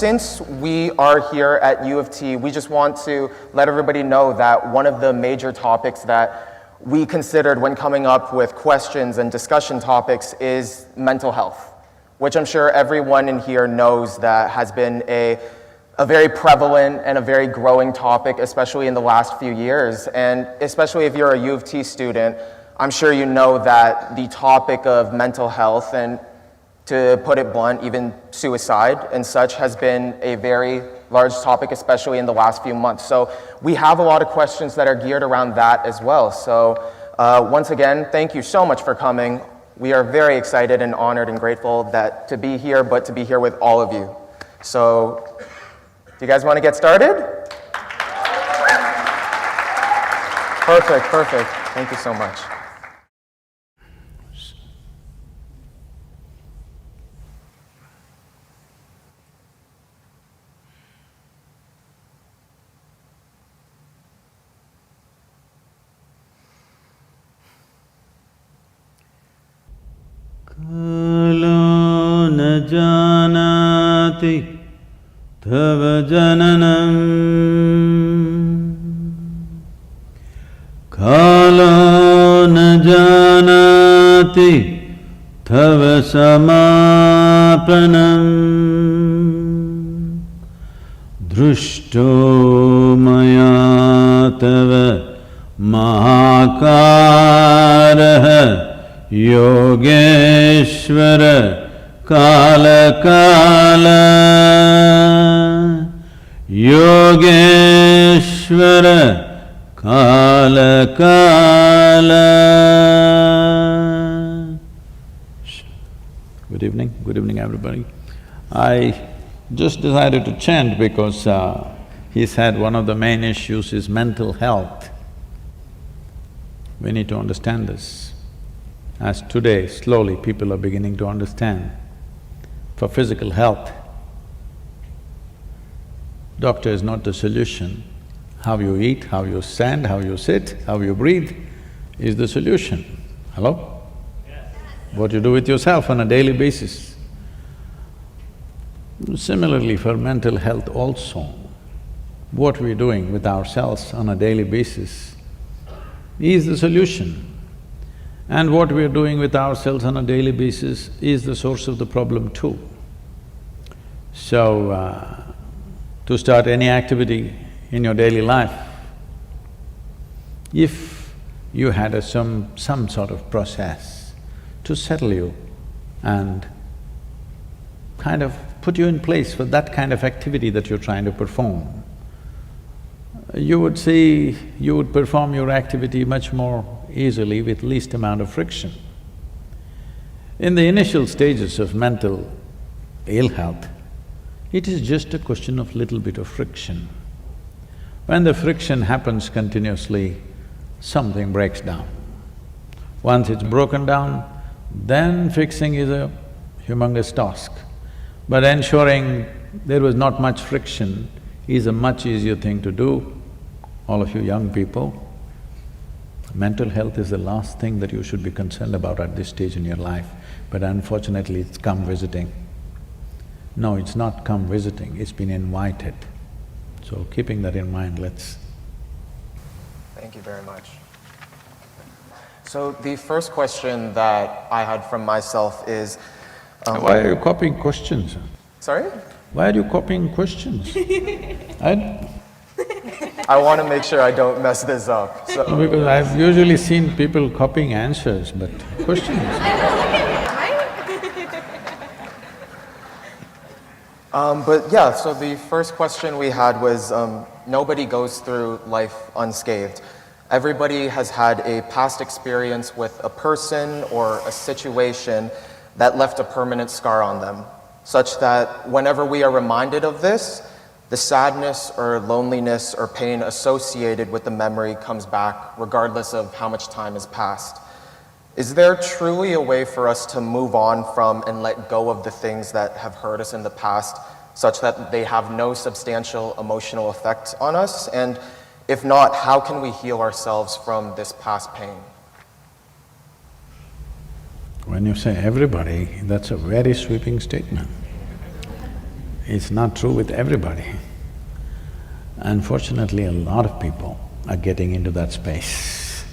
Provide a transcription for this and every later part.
since we are here at U of T, we just want to let everybody know that one of the major topics that we considered when coming up with questions and discussion topics is mental health, which I'm sure everyone in here knows that has been a very prevalent and a very growing topic, especially in the last few years. And especially if you're a U of T student, I'm sure you know that the topic of mental health, and to put it blunt, even suicide and such, has been a very large topic, especially in the last few months. So we have a lot of questions that are geared around that as well. So once again, thank you so much for coming. We are very excited and honored and grateful to be here, but to be here with all of you. So, do you guys want to get started? Perfect, perfect. Thank you so much. Kalo na janati tava jananam, kalo na janati tava samapanam, drushto maya tava mahakaraha Yogeshvara Kala Kala, Yogeshvara Kala Kala. Good evening everybody. I just decided to chant because he said one of the main issues is mental health. We need to understand this. As today, slowly people are beginning to understand, for physical health, doctor is not the solution. How you eat, how you stand, how you sit, how you breathe is the solution. Hello? Yes. What you do with yourself on a daily basis. Similarly, for mental health also, what we're doing with ourselves on a daily basis is the solution. And what we are doing with ourselves on a daily basis is the source of the problem too. So, to start any activity in your daily life, if you had some sort of process to settle you and kind of put you in place for that kind of activity that you're trying to perform, you would see, you would perform your activity much more easily with least amount of friction. In the initial stages of mental ill health, it is just a question of little bit of friction. When the friction happens continuously, something breaks down. Once it's broken down, then fixing is a humongous task. But ensuring there was not much friction is a much easier thing to do. All of you young people, mental health is the last thing that you should be concerned about at this stage in your life, but unfortunately it's come visiting. No, it's not come visiting, it's been invited. So keeping that in mind, let's… Thank you very much. So the first question that I had from myself is… Why are you copying questions? Sorry? Why are you copying questions? I want to make sure I don't mess this up, so… Because I've usually seen people copying answers, but questions… But yeah, so the first question we had was, nobody goes through life unscathed. Everybody has had a past experience with a person or a situation that left a permanent scar on them, such that whenever we are reminded of this, the sadness or loneliness or pain associated with the memory comes back regardless of how much time has passed. Is there truly a way for us to move on from and let go of the things that have hurt us in the past such that they have no substantial emotional effect on us? And if not, how can we heal ourselves from this past pain? When you say everybody, that's a very sweeping statement. It's not true with everybody. Unfortunately, a lot of people are getting into that space.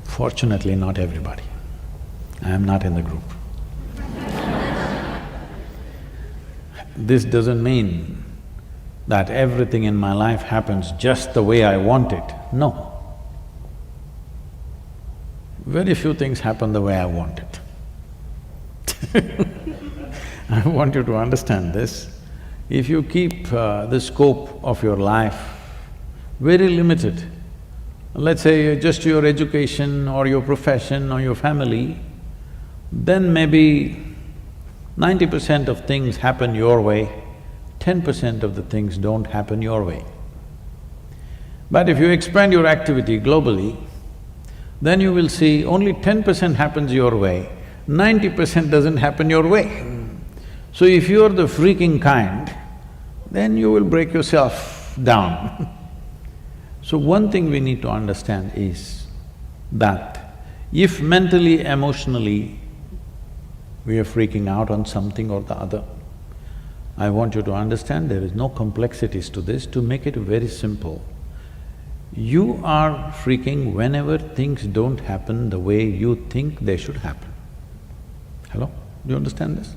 Fortunately, not everybody. I am not in the group. This doesn't mean that everything in my life happens just the way I want it. No. Very few things happen the way I want it. I want you to understand this. If you keep the scope of your life very limited, let's say just your education or your profession or your family, then maybe 90% of things happen your way, 10% of the things don't happen your way. But if you expand your activity globally, then you will see only 10% happens your way, 90% doesn't happen your way. So if you're the freaking kind, then you will break yourself down. So one thing we need to understand is that if mentally, emotionally, we are freaking out on something or the other, I want you to understand there is no complexities to this. To make it very simple, you are freaking whenever things don't happen the way you think they should happen. Hello? Do you understand this?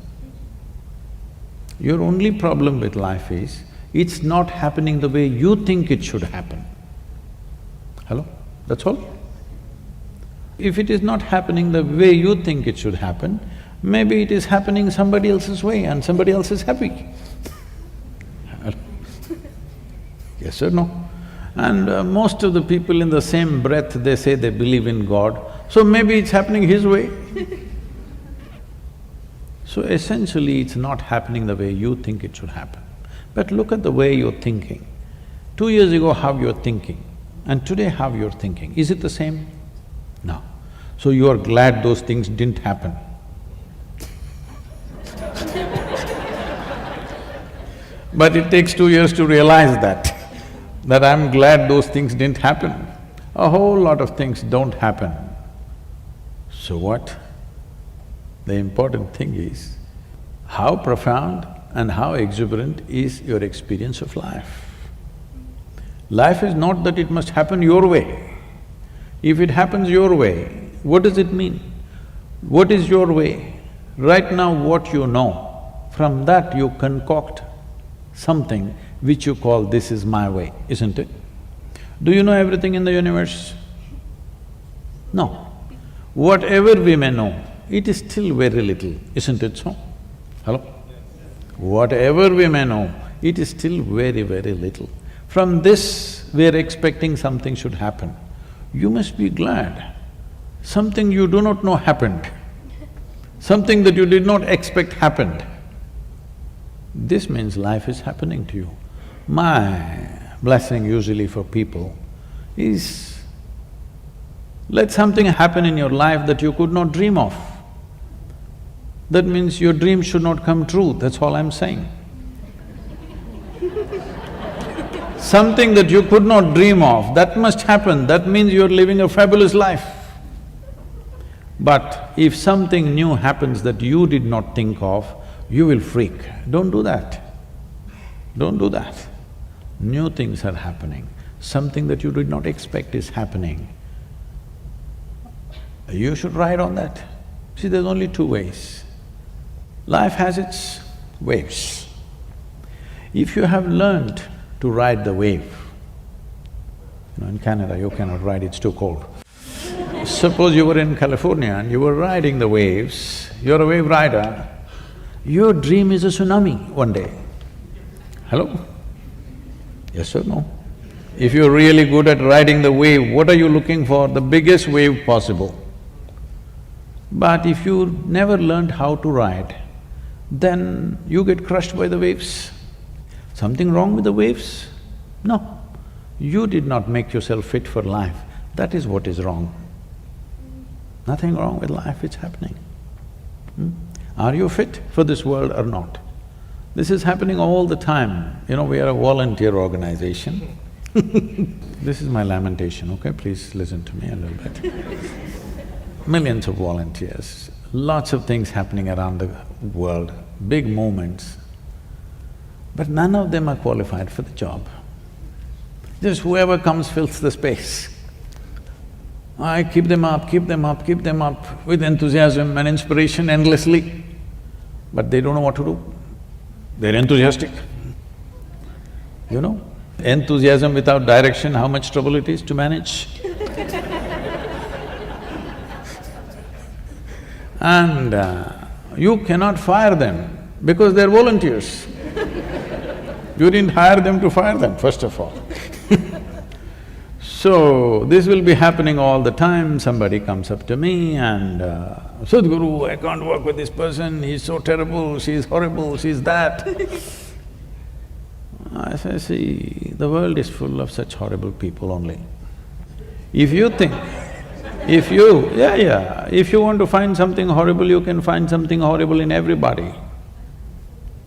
Your only problem with life is, it's not happening the way you think it should happen. Hello? That's all. If it is not happening the way you think it should happen, maybe it is happening somebody else's way and somebody else is happy. Yes or no? And most of the people in the same breath, they say they believe in God, so maybe it's happening his way. So essentially, it's not happening the way you think it should happen. But look at the way you're thinking. 2 years ago, how you're thinking, and today how you're thinking. Is it the same? No. So you are glad those things didn't happen. But it takes 2 years to realize that I'm glad those things didn't happen. A whole lot of things don't happen. So what? The important thing is, how profound and how exuberant is your experience of life. Life is not that it must happen your way. If it happens your way, what does it mean? What is your way? Right now what you know, from that you concoct something which you call, this is my way, isn't it? Do you know everything in the universe? No. Whatever we may know, it is still very little, isn't it so? Hello? Whatever we may know, it is still very, very little. From this, we're expecting something should happen. You must be glad. Something you do not know happened. Something that you did not expect happened. This means life is happening to you. My blessing usually for people is, let something happen in your life that you could not dream of. That means your dream should not come true, that's all I'm saying. Something that you could not dream of, that must happen, that means you're living a fabulous life. But if something new happens that you did not think of, you will freak. Don't do that. Don't do that. New things are happening, something that you did not expect is happening. You should ride on that. See, there's only two ways. Life has its waves. If you have learned to ride the wave, in Canada you cannot ride, it's too cold. Suppose you were in California and you were riding the waves, you're a wave rider, your dream is a tsunami one day. Hello? Yes or no? If you're really good at riding the wave, what are you looking for? The biggest wave possible. But if you never learned how to ride, then you get crushed by the waves. Something wrong with the waves? No. You did not make yourself fit for life, that is what is wrong. Nothing wrong with life, it's happening. Are you fit for this world or not? This is happening all the time. You know, we are a volunteer organization. This is my lamentation, okay? Please listen to me a little bit. Millions of volunteers, lots of things happening around the world, big movements. but none of them are qualified for the job. Just whoever comes fills the space. I keep them up with enthusiasm and inspiration endlessly, but they don't know what to do. They're enthusiastic. You know, enthusiasm without direction, how much trouble it is to manage. And you cannot fire them because they're volunteers. You didn't hire them to fire them, first of all. So, this will be happening all the time. Somebody comes up to me and, Sadhguru, I can't work with this person, he's so terrible, she's horrible, she's that. I say, see, the world is full of such horrible people only. If you think, if you want to find something horrible, you can find something horrible in everybody.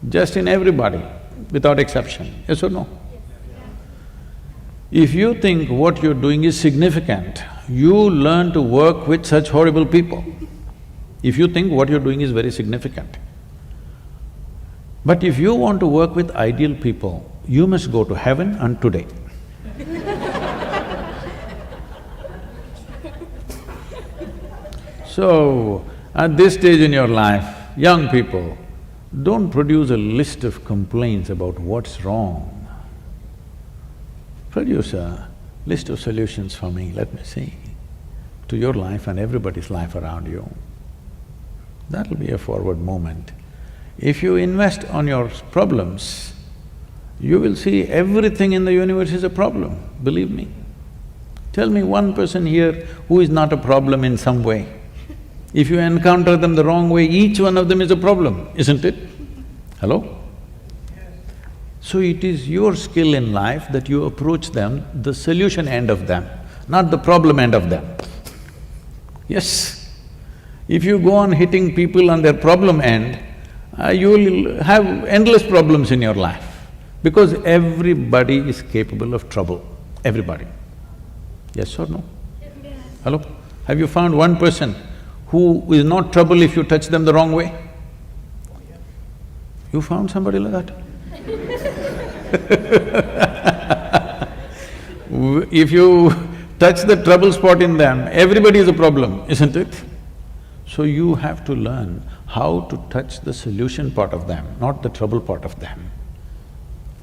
Just in everybody, without exception, yes or no? If you think what you're doing is significant, you learn to work with such horrible people. If you think what you're doing is very significant. But if you want to work with ideal people, you must go to heaven and today. So, at this stage in your life, young people, don't produce a list of complaints about what's wrong. Produce a list of solutions for me, let me see, to your life and everybody's life around you. That'll be a forward movement. If you invest on your problems, you will see everything in the universe is a problem, believe me. Tell me one person here who is not a problem in some way. If you encounter them the wrong way, each one of them is a problem, isn't it? Hello? So it is your skill in life that you approach them, the solution end of them, not the problem end of them. Yes. If you go on hitting people on their problem end, you will have endless problems in your life, because everybody is capable of trouble, everybody. Yes or no? Yes. Hello? Have you found one person who is not trouble if you touch them the wrong way? You found somebody like that? If you touch the trouble spot in them, everybody is a problem, isn't it? So you have to learn how to touch the solution part of them, not the trouble part of them.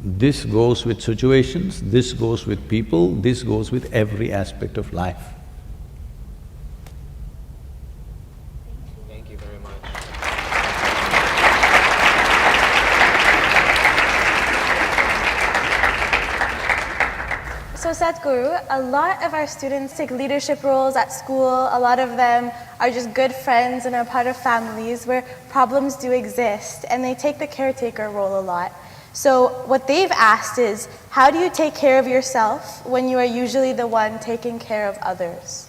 This goes with situations, this goes with people, this goes with every aspect of life. Thank you very much. So Sadhguru, a lot of our students take leadership roles at school. A lot of them are just good friends and are part of families where problems do exist, and they take the caretaker role a lot. So what they've asked is, how do you take care of yourself when you are usually the one taking care of others?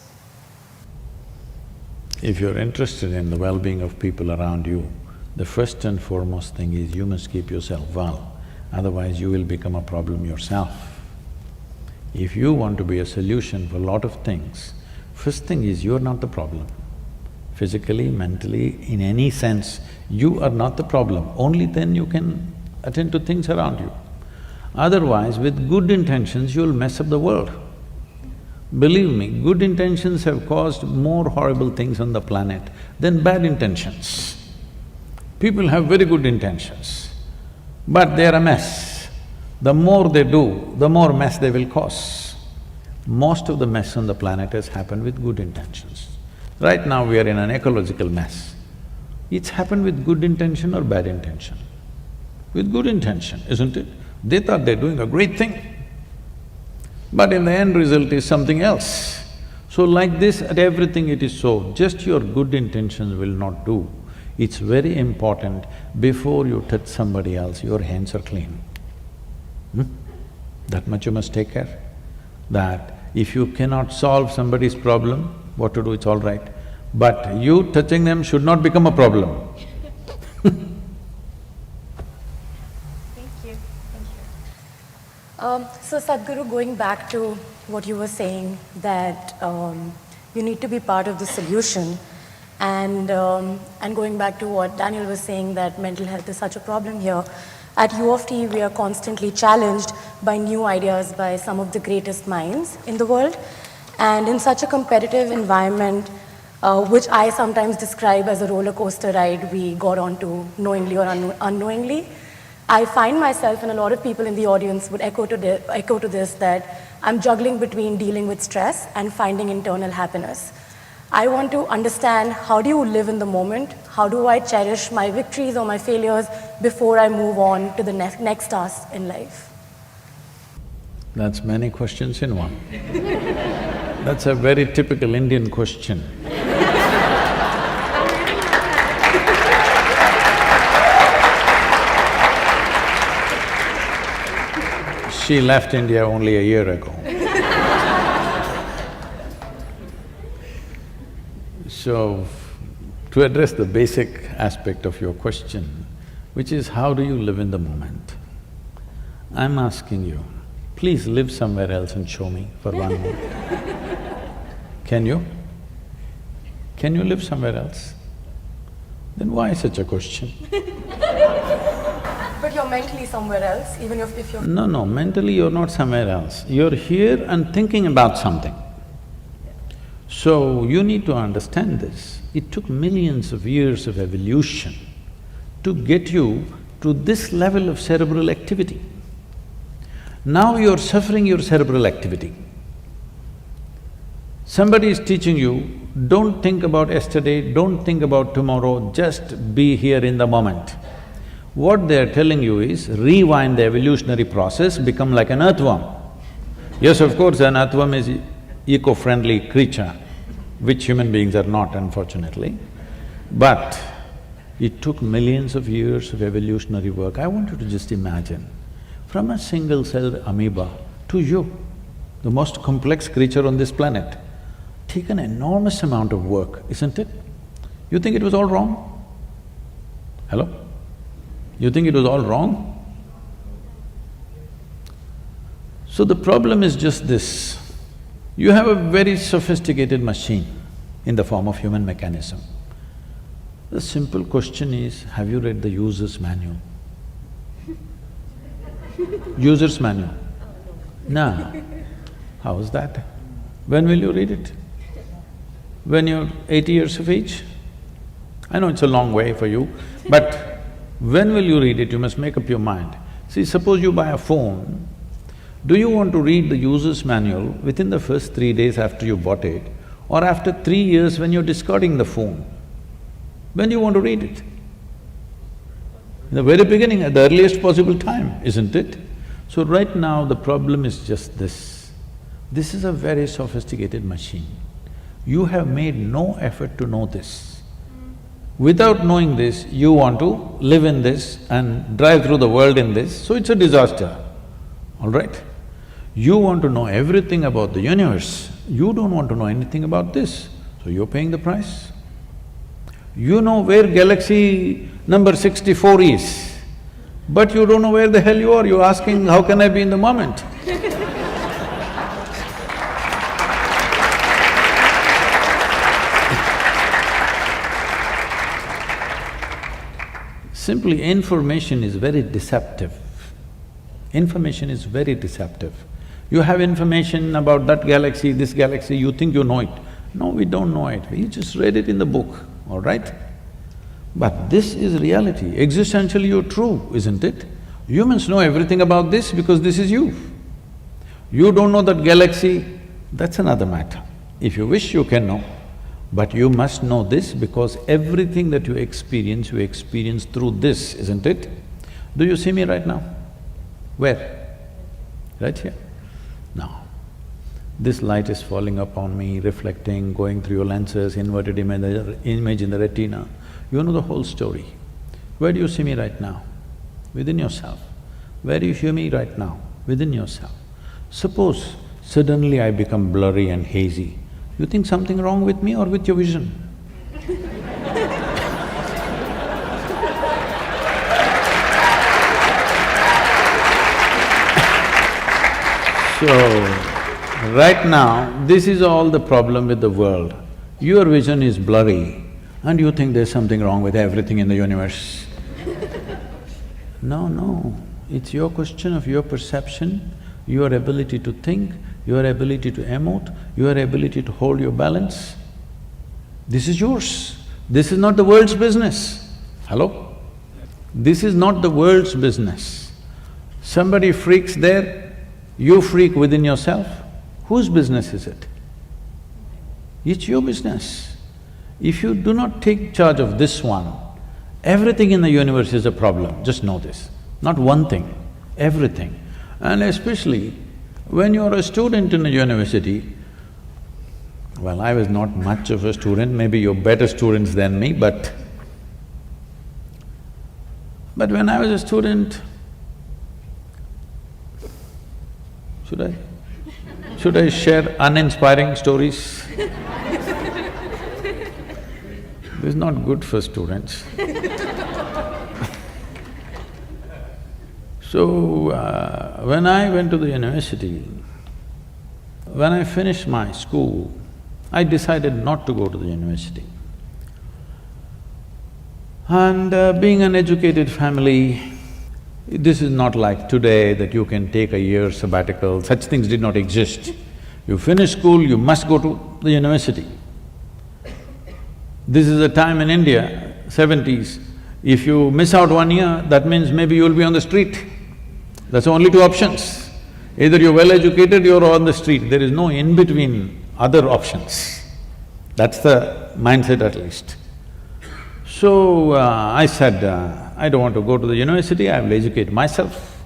If you're interested in the well-being of people around you, the first and foremost thing is you must keep yourself well, otherwise you will become a problem yourself. If you want to be a solution for a lot of things, first thing is you're not the problem. Physically, mentally, in any sense, you are not the problem, only then you can attend to things around you. Otherwise, with good intentions, you'll mess up the world. Believe me, good intentions have caused more horrible things on the planet than bad intentions. People have very good intentions, but they're a mess. The more they do, the more mess they will cause. Most of the mess on the planet has happened with good intentions. Right now we are in an ecological mess. It's happened with good intention or bad intention? With good intention, isn't it? They thought they're doing a great thing, but in the end result is something else. So like this, at everything it is so, just your good intentions will not do. It's very important, before you touch somebody else, your hands are clean. That much you must take care. That if you cannot solve somebody's problem, what to do, it's all right. But you touching them should not become a problem. Thank you. So Sadhguru, going back to what you were saying, that you need to be part of the solution, and going back to what Daniel was saying, that mental health is such a problem here, At U of T, we are constantly challenged by new ideas by some of the greatest minds in the world. And in such a competitive environment, which I sometimes describe as a roller coaster ride we got onto knowingly or unknowingly, I find myself, and a lot of people in the audience would echo to this, that I'm juggling between dealing with stress and finding internal happiness. I want to understand, how do you live in the moment? How do I cherish my victories or my failures before I move on to the next task in life? That's many questions in one. That's a very typical Indian question. She left India only a year ago. So, to address the basic aspect of your question, which is how do you live in the moment? I'm asking you, please live somewhere else and show me for 1 moment. Can you? Can you live somewhere else? Then why such a question? But you're mentally somewhere else, even if you're… No, mentally you're not somewhere else. You're here and thinking about something. So, you need to understand this. It took millions of years of evolution to get you to this level of cerebral activity. Now you're suffering your cerebral activity. Somebody is teaching you, don't think about yesterday, don't think about tomorrow, just be here in the moment. What they're telling you is, rewind the evolutionary process, become like an earthworm. Yes, of course, an earthworm is eco-friendly creature, which human beings are not, unfortunately. But it took millions of years of evolutionary work. I want you to just imagine, from a single-celled amoeba to you, the most complex creature on this planet, take an enormous amount of work, isn't it? You think it was all wrong? Hello? You think it was all wrong? So the problem is just this, you have a very sophisticated machine in the form of human mechanism. The simple question is, have you read the user's manual? User's manual? No. How is that? When will you read it? When you're 80 years of age? I know it's a long way for you, but when will you read it? You must make up your mind. See, suppose you buy a phone, do you want to read the user's manual within the first 3 days after you bought it, or after 3 years when you're discarding the phone? When do you want to read it? In the very beginning, at the earliest possible time, isn't it? So right now, the problem is just this. This is a very sophisticated machine. You have made no effort to know this. Without knowing this, you want to live in this and drive through the world in this, so it's a disaster, all right? You want to know everything about the universe, you don't want to know anything about this, so you're paying the price. You know where galaxy number 64 is, but you don't know where the hell you are, you're asking, how can I be in the moment? Simply, information is very deceptive. Information is very deceptive. You have information about that galaxy, this galaxy, you think you know it. No, we don't know it, we just read it in the book, all right? But this is reality, existentially you're true, isn't it? Humans know everything about this because this is you. You don't know that galaxy, that's another matter. If you wish, you can know. But you must know this because everything that you experience through this, isn't it? Do you see me right now? Where? Right here? Now, this light is falling upon me, reflecting, going through your lenses, inverted image in the retina. You know the whole story. Where do you see me right now? Within yourself. Where do you hear me right now? Within yourself. Suppose suddenly I become blurry and hazy, you think something wrong with me or with your vision? So, right now, this is all the problem with the world. Your vision is blurry and you think there's something wrong with everything in the universe. No, no, it's your question of your perception, your ability to think, your ability to emote, your ability to hold your balance. This is yours. This is not the world's business. Hello? This is not the world's business. Somebody freaks there, you freak within yourself. Whose business is it? It's your business. If you do not take charge of this one, everything in the universe is a problem, just know this. Not one thing, everything. And especially when you're a student in a university, well, I was not much of a student, maybe you're better students than me, but when I was a student, should I share uninspiring stories? This is not good for students. So, when I went to the university, when I finished my school, I decided not to go to the university. And being an educated family, this is not like today that you can take a year sabbatical, such things did not exist. You finish school, you must go to the university. This is a time in India, 70s, if you miss out 1 year, that means maybe you'll be on the street. That's only two options. Either you're well educated, you're on the street, there is no in-between other options. That's the mindset at least. So, I said, I don't want to go to the university, I will educate myself.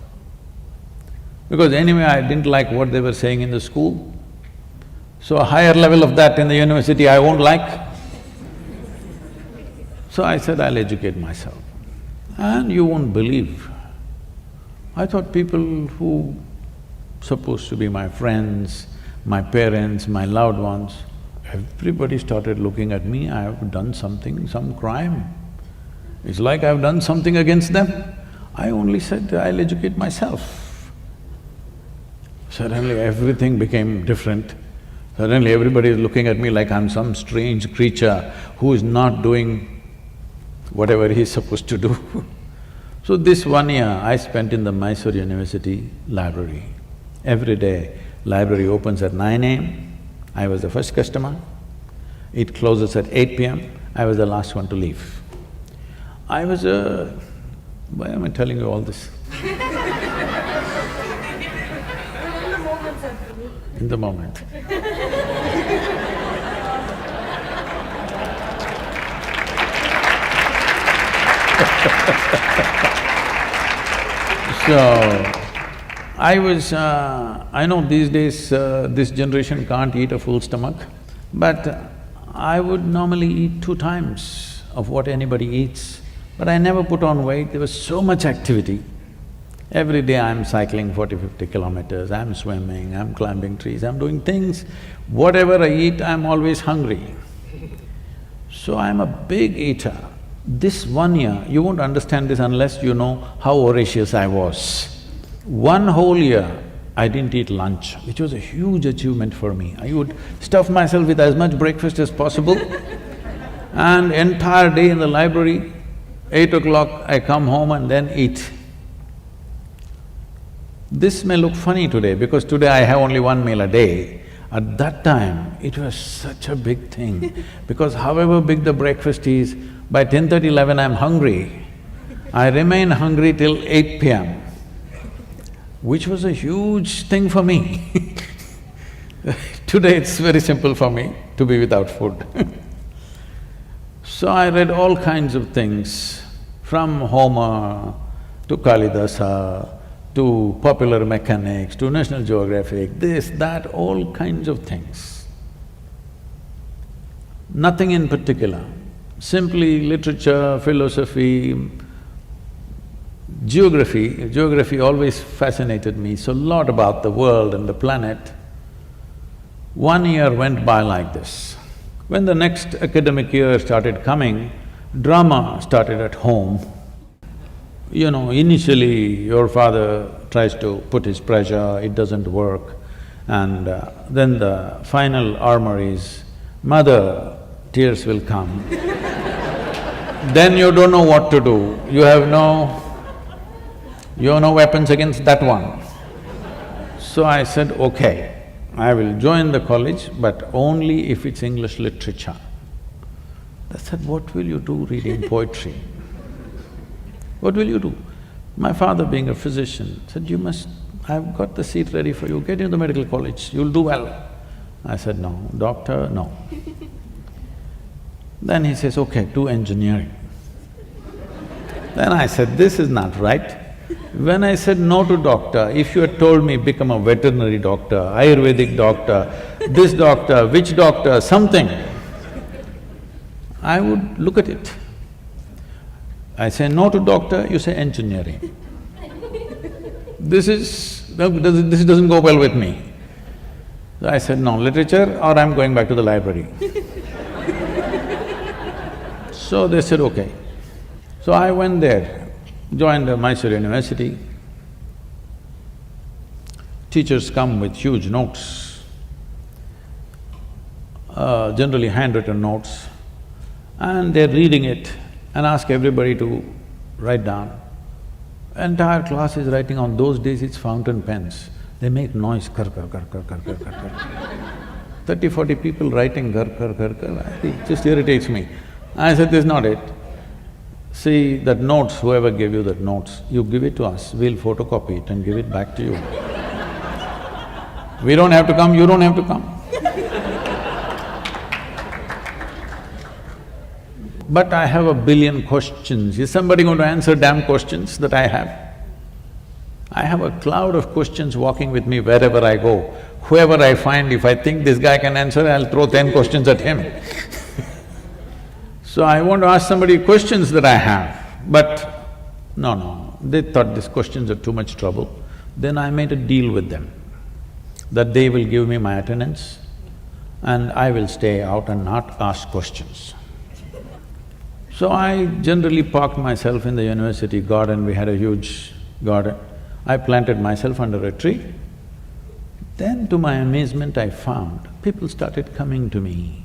Because anyway, I didn't like what they were saying in the school. So a higher level of that in the university I won't like. So I said, I'll educate myself. And you won't believe, I thought people who supposed to be my friends, my parents, my loved ones, everybody started looking at me, I have done something, some crime. It's like I've done something against them. I only said, I'll educate myself. Suddenly everything became different. Suddenly everybody is looking at me like I'm some strange creature who is not doing whatever he's supposed to do. So this 1 year I spent in the Mysore University library. Every day, library opens at 9 AM, I was the first customer. It closes at 8 PM, I was the last one to leave. I was a… why am I telling you all this? In the moment. So, I know these days this generation can't eat a full stomach, but I would normally eat 2 times of what anybody eats. But I never put on weight, there was so much activity. Every day I'm cycling 40-50 kilometers, I'm swimming, I'm climbing trees, I'm doing things. Whatever I eat, I'm always hungry. So I'm a big eater. This 1 year, you won't understand this unless you know how voracious I was. 1 whole year, I didn't eat lunch, which was a huge achievement for me. I would stuff myself with as much breakfast as possible and entire day in the library, 8 o'clock I come home and then eat. This may look funny today because today I have only 1 meal a day. At that time, it was such a big thing because however big the breakfast is, by 10:30, 11 I'm hungry. I remain hungry till 8 PM, which was a huge thing for me. Today it's very simple for me to be without food. So I read all kinds of things, from Homer to Kalidasa, to popular mechanics, to National Geographic, this, that, all kinds of things. Nothing in particular, simply literature, philosophy, geography. Geography always fascinated me, so a lot about the world and the planet. 1 year went by like this. When the next academic year started coming, drama started at home. You know, initially your father tries to put his pressure, it doesn't work, and then the final armor is, mother, tears will come. Then you don't know what to do, you have no… You have no weapons against that one. So I said, okay, I will join the college, but only if it's English literature. They said, what will you do reading poetry? What will you do? My father, being a physician, said, I've got the seat ready for you, get into the medical college, you'll do well. I said, no, doctor, no. Then he says, okay, do engineering. Then I said, this is not right. When I said no to doctor, if you had told me become a veterinary doctor, Ayurvedic doctor, this doctor, which doctor, something, I would look at it. I say no to doctor, you say engineering. This doesn't go well with me. So I said, no, literature or I'm going back to the library. So they said, okay. So I went there, joined the Mysore University. Teachers come with huge notes, generally handwritten notes, and they're reading it and ask everybody to write down. Entire class is writing. On those days it's fountain pens. They make noise, kar kar kar kar kar kar kar kar. 30, 40 people writing kar kar kar kar, it just irritates me. I said, this is not it. See, that notes, whoever gave you that notes, you give it to us, we'll photocopy it and give it back to you. We don't have to come, you don't have to come. But I have a billion questions. Is somebody going to answer damn questions that I have? I have a cloud of questions walking with me wherever I go. Whoever I find, if I think this guy can answer, I'll throw 10 questions at him. So I want to ask somebody questions that I have, but no, they thought these questions are too much trouble. Then I made a deal with them, that they will give me my attendance and I will stay out and not ask questions. So I generally parked myself in the university garden, we had a huge garden. I planted myself under a tree. Then to my amazement I found, people started coming to me.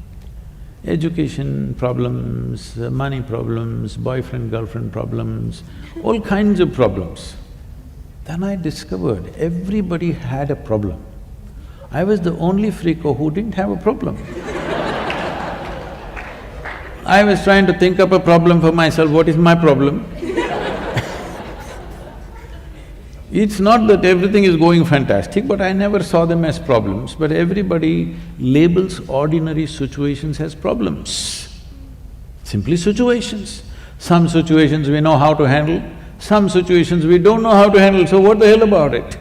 Education problems, money problems, boyfriend-girlfriend problems, all kinds of problems. Then I discovered everybody had a problem. I was the only freako who didn't have a problem. I was trying to think up a problem for myself, what is my problem? It's not that everything is going fantastic, but I never saw them as problems, but everybody labels ordinary situations as problems. Simply situations. Some situations we know how to handle, some situations we don't know how to handle, so what the hell about it?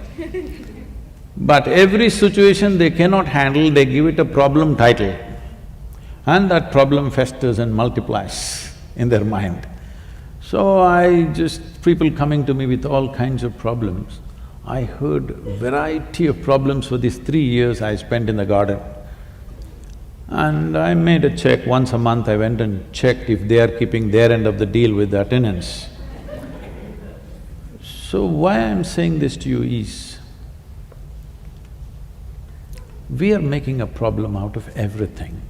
But every situation they cannot handle, they give it a problem title. And that problem festers and multiplies in their mind. So people coming to me with all kinds of problems, I heard variety of problems for these 3 years I spent in the garden. And I made a check, once a month I went and checked if they are keeping their end of the deal with the attendance. So why I'm saying this to you is, we are making a problem out of everything.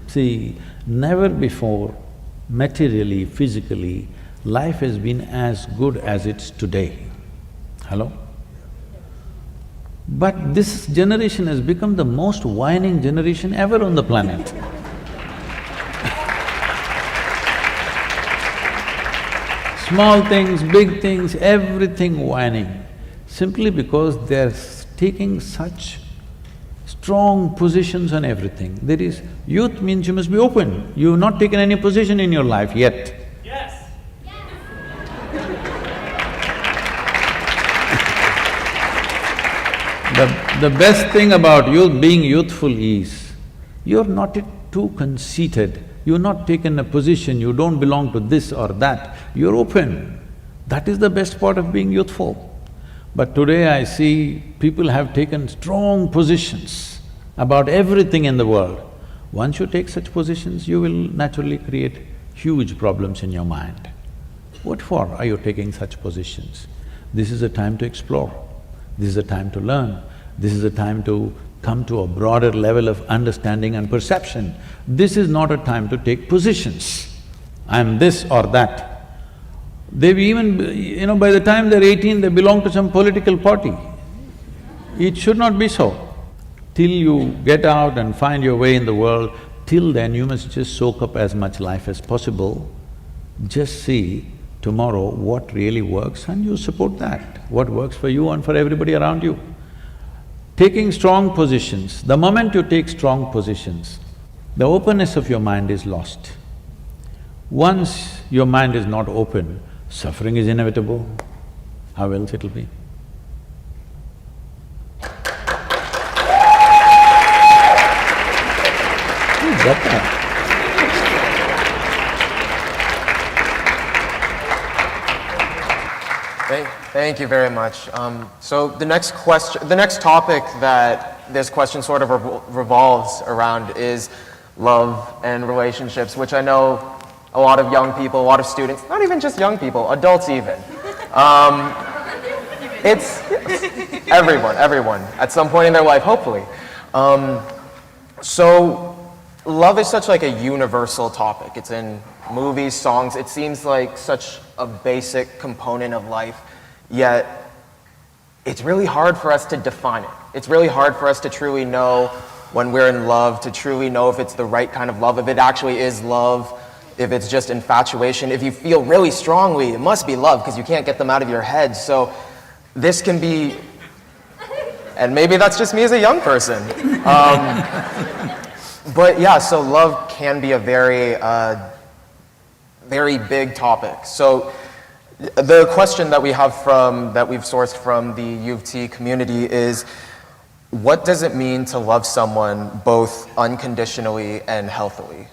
See, never before, materially, physically, life has been as good as it's today. Hello? But this generation has become the most whining generation ever on the planet. Small things, big things, everything whining, simply because they're taking such strong positions on everything. There is… youth means you must be open. You've not taken any position in your life yet. Yes. The best thing about being youthful is, you're not too conceited, you've not taken a position, you don't belong to this or that, you're open. That is the best part of being youthful. But today I see people have taken strong positions about everything in the world. Once you take such positions, you will naturally create huge problems in your mind. What for are you taking such positions? This is a time to explore, this is a time to learn, this is a time to come to a broader level of understanding and perception. This is not a time to take positions. I'm this or that. They've even… by the time they're 18, they belong to some political party. It should not be so. Till you get out and find your way in the world, till then you must just soak up as much life as possible. Just see tomorrow what really works and you support that, what works for you and for everybody around you. Taking strong positions, the moment you take strong positions, the openness of your mind is lost. Once your mind is not open, suffering is inevitable. How else it'll be? Who's that guy? Thank you very much. So the next topic that this question sort of revolves around is love and relationships, which I know a lot of young people, a lot of students, not even just young people, adults even. It's everyone, at some point in their life, hopefully. So love is such like a universal topic. It's in movies, songs, it seems like such a basic component of life, yet it's really hard for us to define it. It's really hard for us to truly know when we're in love, to truly know if it's the right kind of love, if it actually is love, if it's just infatuation. If you feel really strongly, it must be love because you can't get them out of your head. So this can be, and maybe that's just me as a young person. But yeah, so love can be a very big topic. So the question that we have that we've sourced from the U of T community is, what does it mean to love someone both unconditionally and healthily?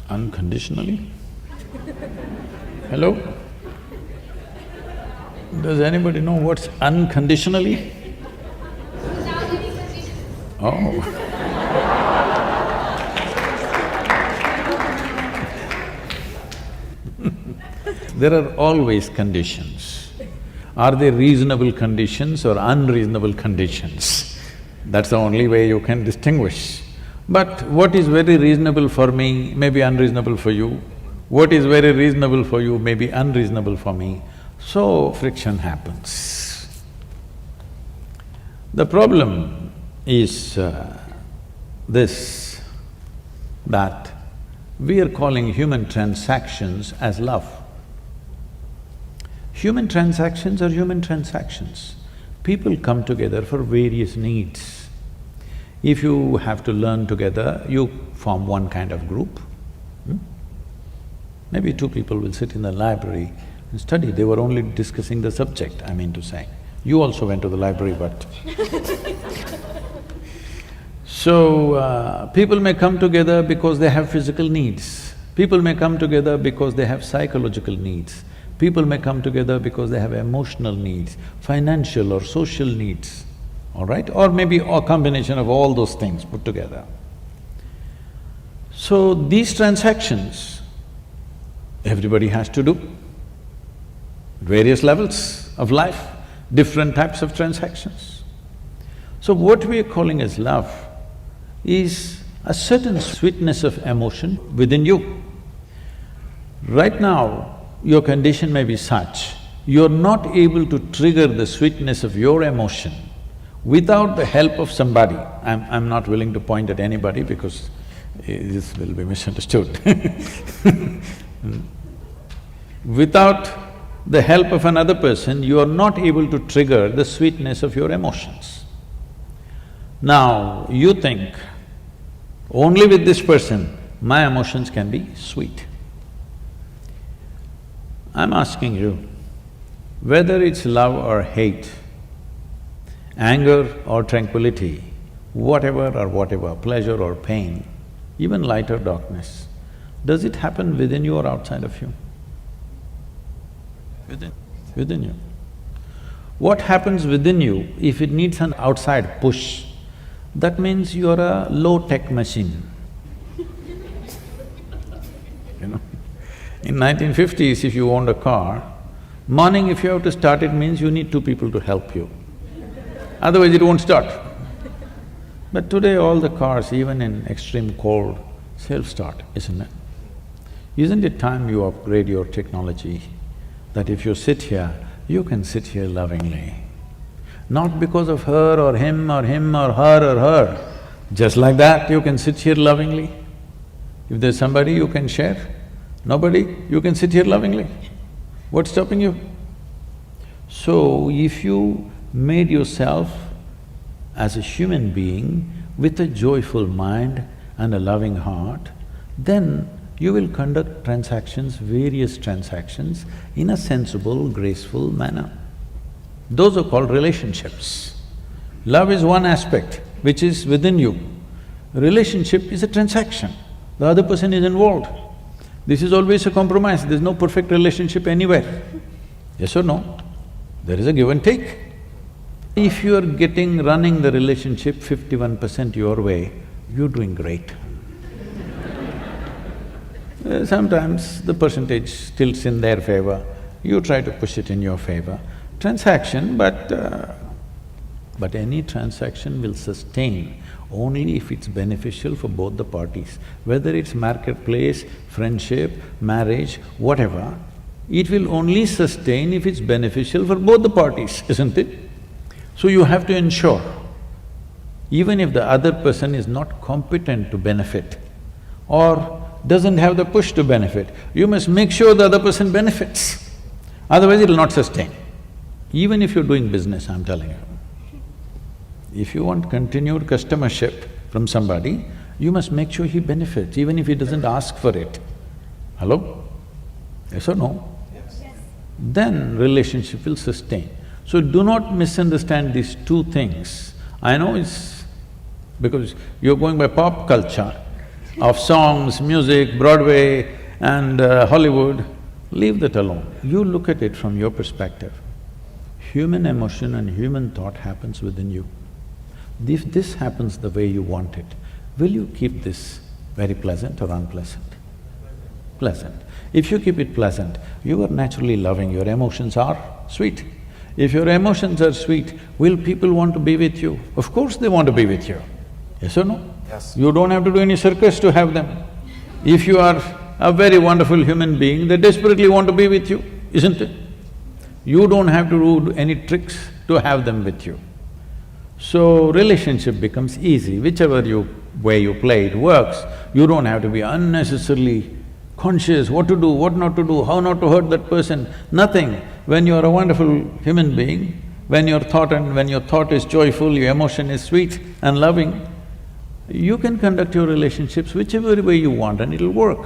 Unconditionally? Hello? Does anybody know what's unconditionally? Oh. There are always conditions. Are they reasonable conditions or unreasonable conditions? That's the only way you can distinguish. But what is very reasonable for me may be unreasonable for you. What is very reasonable for you may be unreasonable for me. So friction happens. The problem is this, that we are calling human transactions as love. Human transactions are human transactions. People come together for various needs. If you have to learn together, you form one kind of group. Maybe two people will sit in the library and study, they were only discussing the subject, I mean to say. You also went to the library, but So, people may come together because they have physical needs. People may come together because they have psychological needs. People may come together because they have emotional needs, financial or social needs, all right? Or maybe a combination of all those things put together. So, these transactions, everybody has to do. Various levels of life, different types of transactions. So, what we are calling as love is a certain sweetness of emotion within you. Right now, your condition may be such, you're not able to trigger the sweetness of your emotion without the help of somebody. I'm not willing to point at anybody because this will be misunderstood. Without the help of another person, you are not able to trigger the sweetness of your emotions. Now, you think, only with this person, my emotions can be sweet. I'm asking you, whether it's love or hate, anger or tranquility, whatever, pleasure or pain, even light or darkness, does it happen within you or outside of you? Within you. What happens within you, if it needs an outside push, that means you're a low-tech machine. You know? In 1950s, if you owned a car, morning if you have to start it means you need two people to help you, otherwise it won't start. But today all the cars, even in extreme cold, self-start, isn't it? Isn't it time you upgrade your technology? That if you sit here, you can sit here lovingly. Not because of her or him or her. Just like that, you can sit here lovingly. If there's somebody you can share, nobody, you can sit here lovingly. What's stopping you? So, if you made yourself as a human being with a joyful mind and a loving heart, then you will conduct transactions, various transactions, in a sensible, graceful manner. Those are called relationships. Love is one aspect which is within you. Relationship is a transaction, the other person is involved. This is always a compromise, there's no perfect relationship anywhere. Yes or no? There is a give and take. If you're running the relationship 51% your way, you're doing great. Sometimes the percentage tilts in their favor, you try to push it in your favor. Transaction, but any transaction will sustain only if it's beneficial for both the parties. Whether it's marketplace, friendship, marriage, whatever, it will only sustain if it's beneficial for both the parties, isn't it? So you have to ensure, even if the other person is not competent to benefit or doesn't have the push to benefit, you must make sure the other person benefits, otherwise it'll not sustain. Even if you're doing business, I'm telling you. If you want continued customership from somebody, you must make sure he benefits, even if he doesn't ask for it. Hello? Yes or no? Yes. Then relationship will sustain. So do not misunderstand these two things. I know it's because you're going by pop culture of songs, music, Broadway and Hollywood. Leave that alone. You look at it from your perspective. Human emotion and human thought happens within you. If this happens the way you want it, will you keep this very pleasant or unpleasant? Pleasant. If you keep it pleasant, you are naturally loving, your emotions are sweet. If your emotions are sweet, will people want to be with you? Of course they want to be with you. Yes or no? Yes. You don't have to do any circus to have them. If you are a very wonderful human being, they desperately want to be with you, isn't it? You don't have to do any tricks to have them with you. So, relationship becomes easy, whichever way you play, it works. You don't have to be unnecessarily conscious what to do, what not to do, how not to hurt that person, nothing. When you are a wonderful human being, when your thought is joyful, your emotion is sweet and loving, you can conduct your relationships whichever way you want and it'll work,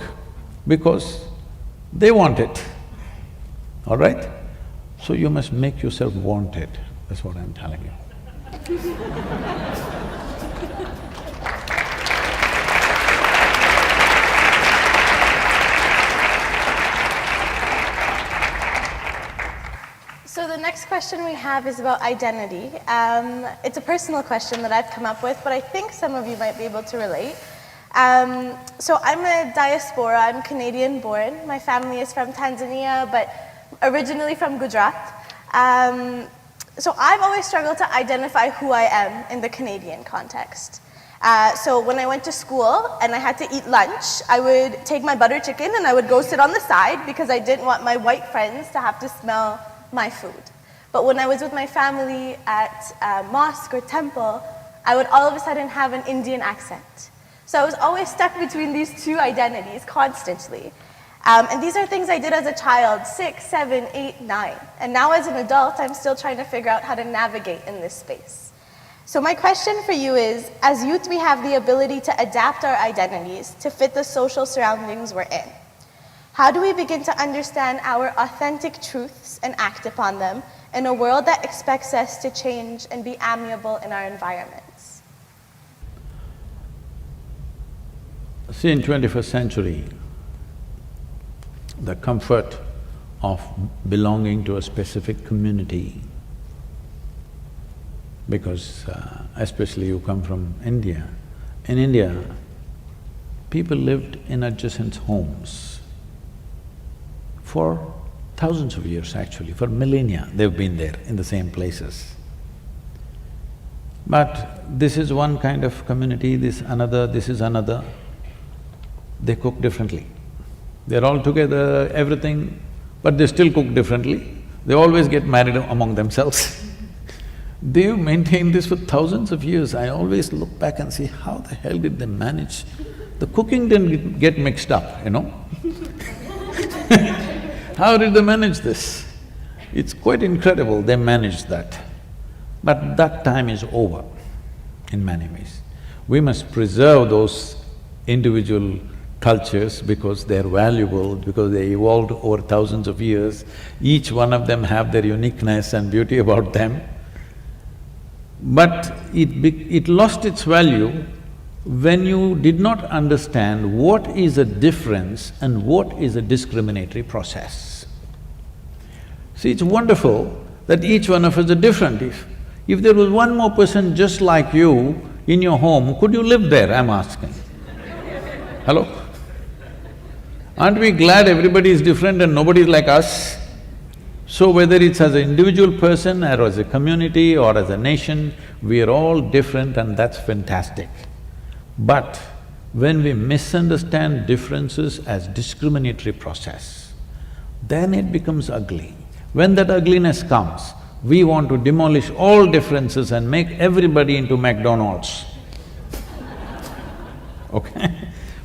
because they want it, all right? So you must make yourself want it, that's what I'm telling you. So the next question we have is about identity. It's a personal question that I've come up with, but I think some of you might be able to relate. So I'm a diaspora, I'm Canadian born. My family is from Tanzania, but originally from Gujarat. So I've always struggled to identify who I am in the Canadian context. So when I went to school and I had to eat lunch, I would take my butter chicken and I would go sit on the side because I didn't want my white friends to have to smell my food. But when I was with my family at a mosque or temple, I would all of a sudden have an Indian accent. So I was always stuck between these two identities constantly. And these are things I did as a child, 6, 7, 8, 9. And now as an adult, I'm still trying to figure out how to navigate in this space. So my question for you is, as youth, we have the ability to adapt our identities to fit the social surroundings we're in. How do we begin to understand our authentic truths and act upon them in a world that expects us to change and be amiable in our environments? See, in 21st century, the comfort of belonging to a specific community, because especially you come from India. In India, people lived in adjacent homes for thousands of years actually, for millennia they've been there in the same places. But this is one kind of community, this is another, they cook differently. They're all together, everything, but they still cook differently. They always get married among themselves. They've maintained this for thousands of years. I always look back and see, how the hell did they manage? The cooking didn't get mixed up, you know How did they manage this? It's quite incredible they managed that. But that time is over in many ways. We must preserve those individual cultures because they're valuable, because they evolved over thousands of years. Each one of them have their uniqueness and beauty about them. But it lost its value when you did not understand what is a difference and what is a discriminatory process. See, it's wonderful that each one of us are different. If there was one more person just like you in your home, could you live there, I'm asking? Hello? Aren't we glad everybody is different and nobody is like us? So whether it's as an individual person or as a community or as a nation, we are all different and that's fantastic. But when we misunderstand differences as discriminatory process, then it becomes ugly. When that ugliness comes, we want to demolish all differences and make everybody into McDonald's. Okay?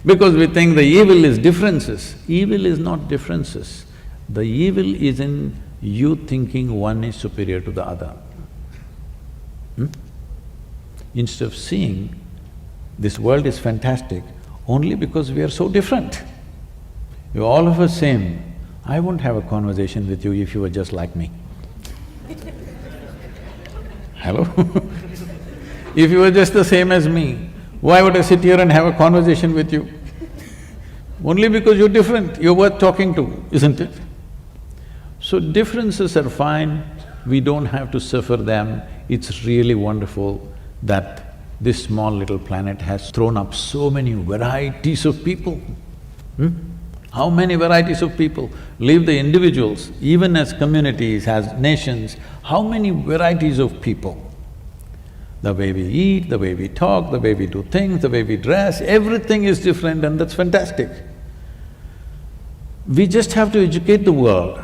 Because we think the evil is differences. Evil is not differences. The evil is in you thinking one is superior to the other. Instead of seeing this world is fantastic only because we are so different. You're all of us same. I won't have a conversation with you if you were just like me. Hello? If you were just the same as me, why would I sit here and have a conversation with you? Only because you're different, you're worth talking to, isn't it? So differences are fine, we don't have to suffer them. It's really wonderful that this small little planet has thrown up so many varieties of people. How many varieties of people? Leave the individuals, even as communities, as nations, how many varieties of people? The way we eat, the way we talk, the way we do things, the way we dress, everything is different and that's fantastic. We just have to educate the world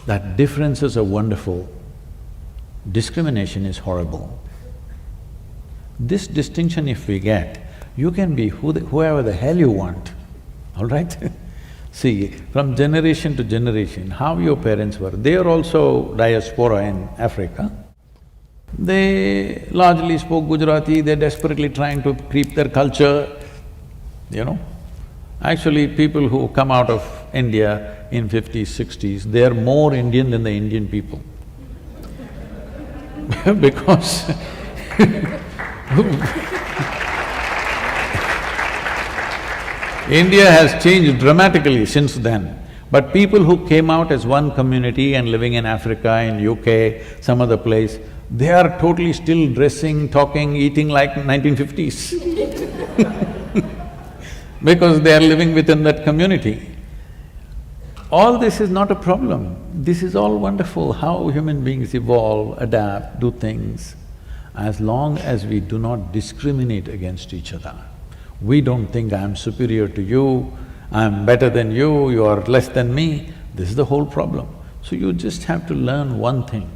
that differences are wonderful, discrimination is horrible. This distinction if we get, you can be whoever the hell you want, all right? See, from generation to generation, how your parents were, they are also diaspora in Africa. They largely spoke Gujarati, they're desperately trying to keep their culture, you know. Actually, people who come out of India in 50s, 60s, they are more Indian than the Indian people. Because India has changed dramatically since then. But people who came out as one community and living in Africa, in UK, some other place, they are totally still dressing, talking, eating like 1950s because they are living within that community. All this is not a problem. This is all wonderful, how human beings evolve, adapt, do things. As long as we do not discriminate against each other. We don't think I'm superior to you, I'm better than you are less than me. This is the whole problem. So you just have to learn one thing.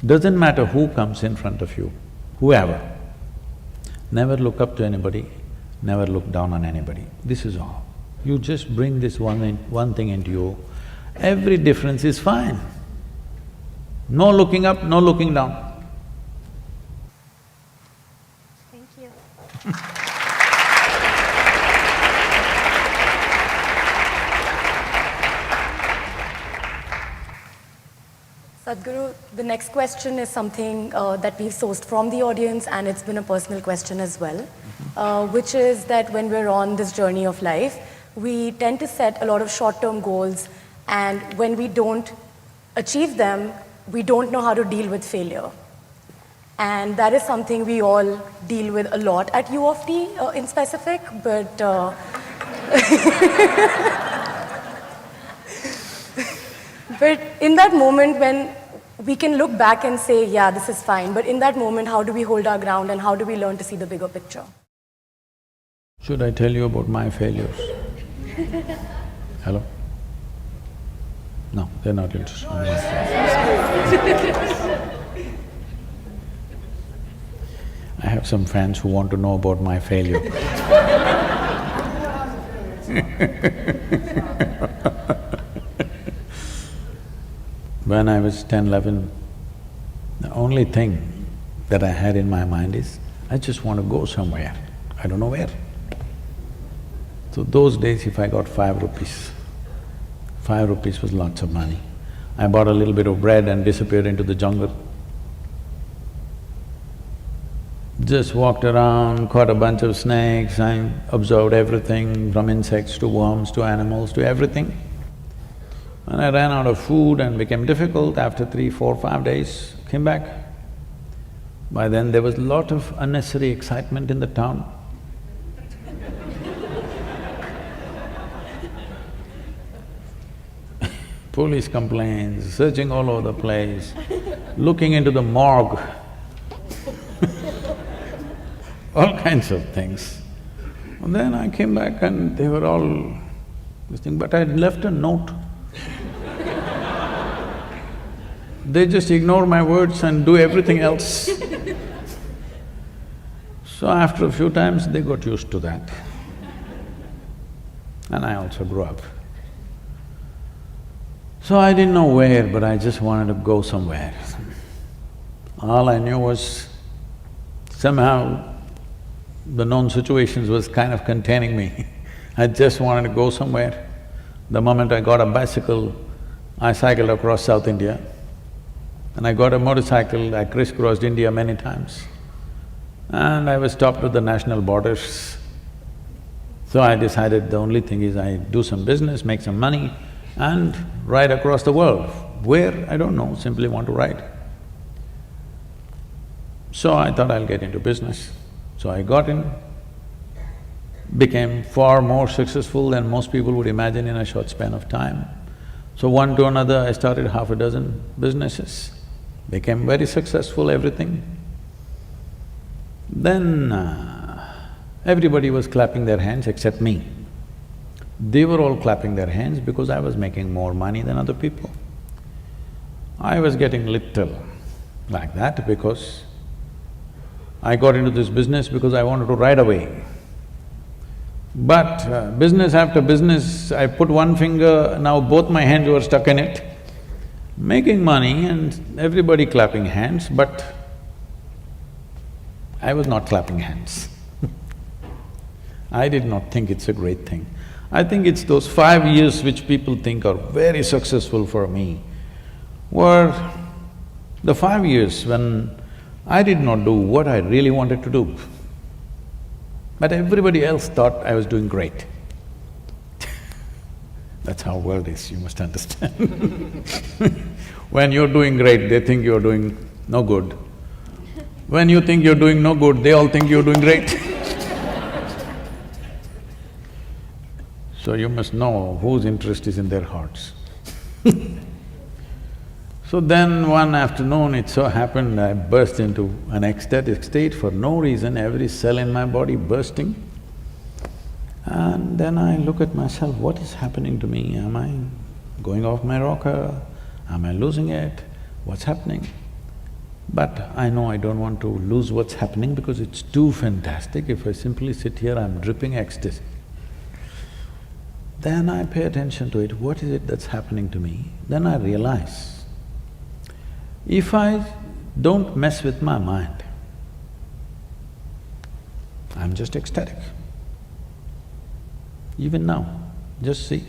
Doesn't matter who comes in front of you, whoever. Never look up to anybody, never look down on anybody. This is all. You just bring this one thing into you, every difference is fine. No looking up, no looking down. Thank you. Sadhguru, the next question is something that we've sourced from the audience, and it's been a personal question as well, which is that when we're on this journey of life, we tend to set a lot of short-term goals, and when we don't achieve them, we don't know how to deal with failure. And that is something we all deal with a lot at U of T in specific, but but in that moment when we can look back and say, yeah, this is fine, but in that moment, how do we hold our ground and how do we learn to see the bigger picture? Should I tell you about my failures? Hello? No, they're not interested. I have some friends who want to know about my failure. When I was 10, 11, the only thing that I had in my mind is, I just want to go somewhere, I don't know where. So those days if I got 5 rupees, 5 rupees was lots of money. I bought a little bit of bread and disappeared into the jungle. Just walked around, caught a bunch of snakes, I observed everything from insects to worms to animals to everything. When I ran out of food and became difficult, after 3, 4, 5 days, came back. By then there was a lot of unnecessary excitement in the town. Police complaints, searching all over the place, looking into the morgue, all kinds of things. And then I came back and they were all this thing, but I had left a note. They just ignore my words and do everything else. So after a few times, they got used to that. And I also grew up. So I didn't know where, but I just wanted to go somewhere. All I knew was somehow the known situations was kind of containing me. I just wanted to go somewhere. The moment I got a bicycle, I cycled across South India. And I got a motorcycle, I crisscrossed India many times. And I was stopped at the national borders. So I decided the only thing is I do some business, make some money and ride across the world. Where, I don't know, simply want to ride. So I thought I'll get into business. So I got in, became far more successful than most people would imagine in a short span of time. So one to another, I started half a dozen businesses, became very successful, everything. Then everybody was clapping their hands except me. They were all clapping their hands because I was making more money than other people. I was getting little like that because I got into this business because I wanted to ride away. But business after business, I put one finger, now both my hands were stuck in it, making money and everybody clapping hands, but I was not clapping hands. I did not think it's a great thing. I think it's those 5 years which people think are very successful for me were the 5 years when I did not do what I really wanted to do. But everybody else thought I was doing great. That's how world is, you must understand. When you're doing great, they think you're doing no good. When you think you're doing no good, they all think you're doing great. So you must know whose interest is in their hearts. So then one afternoon, it so happened I burst into an ecstatic state for no reason, every cell in my body bursting. And then I look at myself, what is happening to me? Am I going off my rocker? Am I losing it? What's happening? But I know I don't want to lose what's happening because it's too fantastic. If I simply sit here, I'm dripping ecstasy. Then I pay attention to it, what is it that's happening to me? Then I realize, if I don't mess with my mind, I'm just ecstatic. Even now, just see,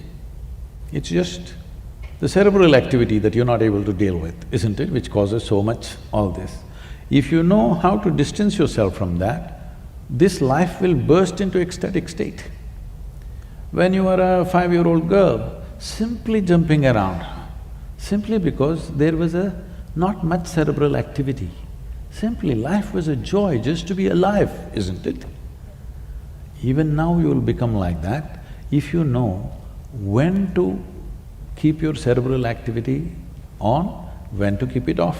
it's just the cerebral activity that you're not able to deal with, isn't it, which causes so much all this. If you know how to distance yourself from that, this life will burst into ecstatic state. When you are a 5-year-old girl, simply jumping around, simply because there was not much cerebral activity. Simply life was a joy just to be alive, isn't it? Even now you will become like that if you know when to keep your cerebral activity on, when to keep it off.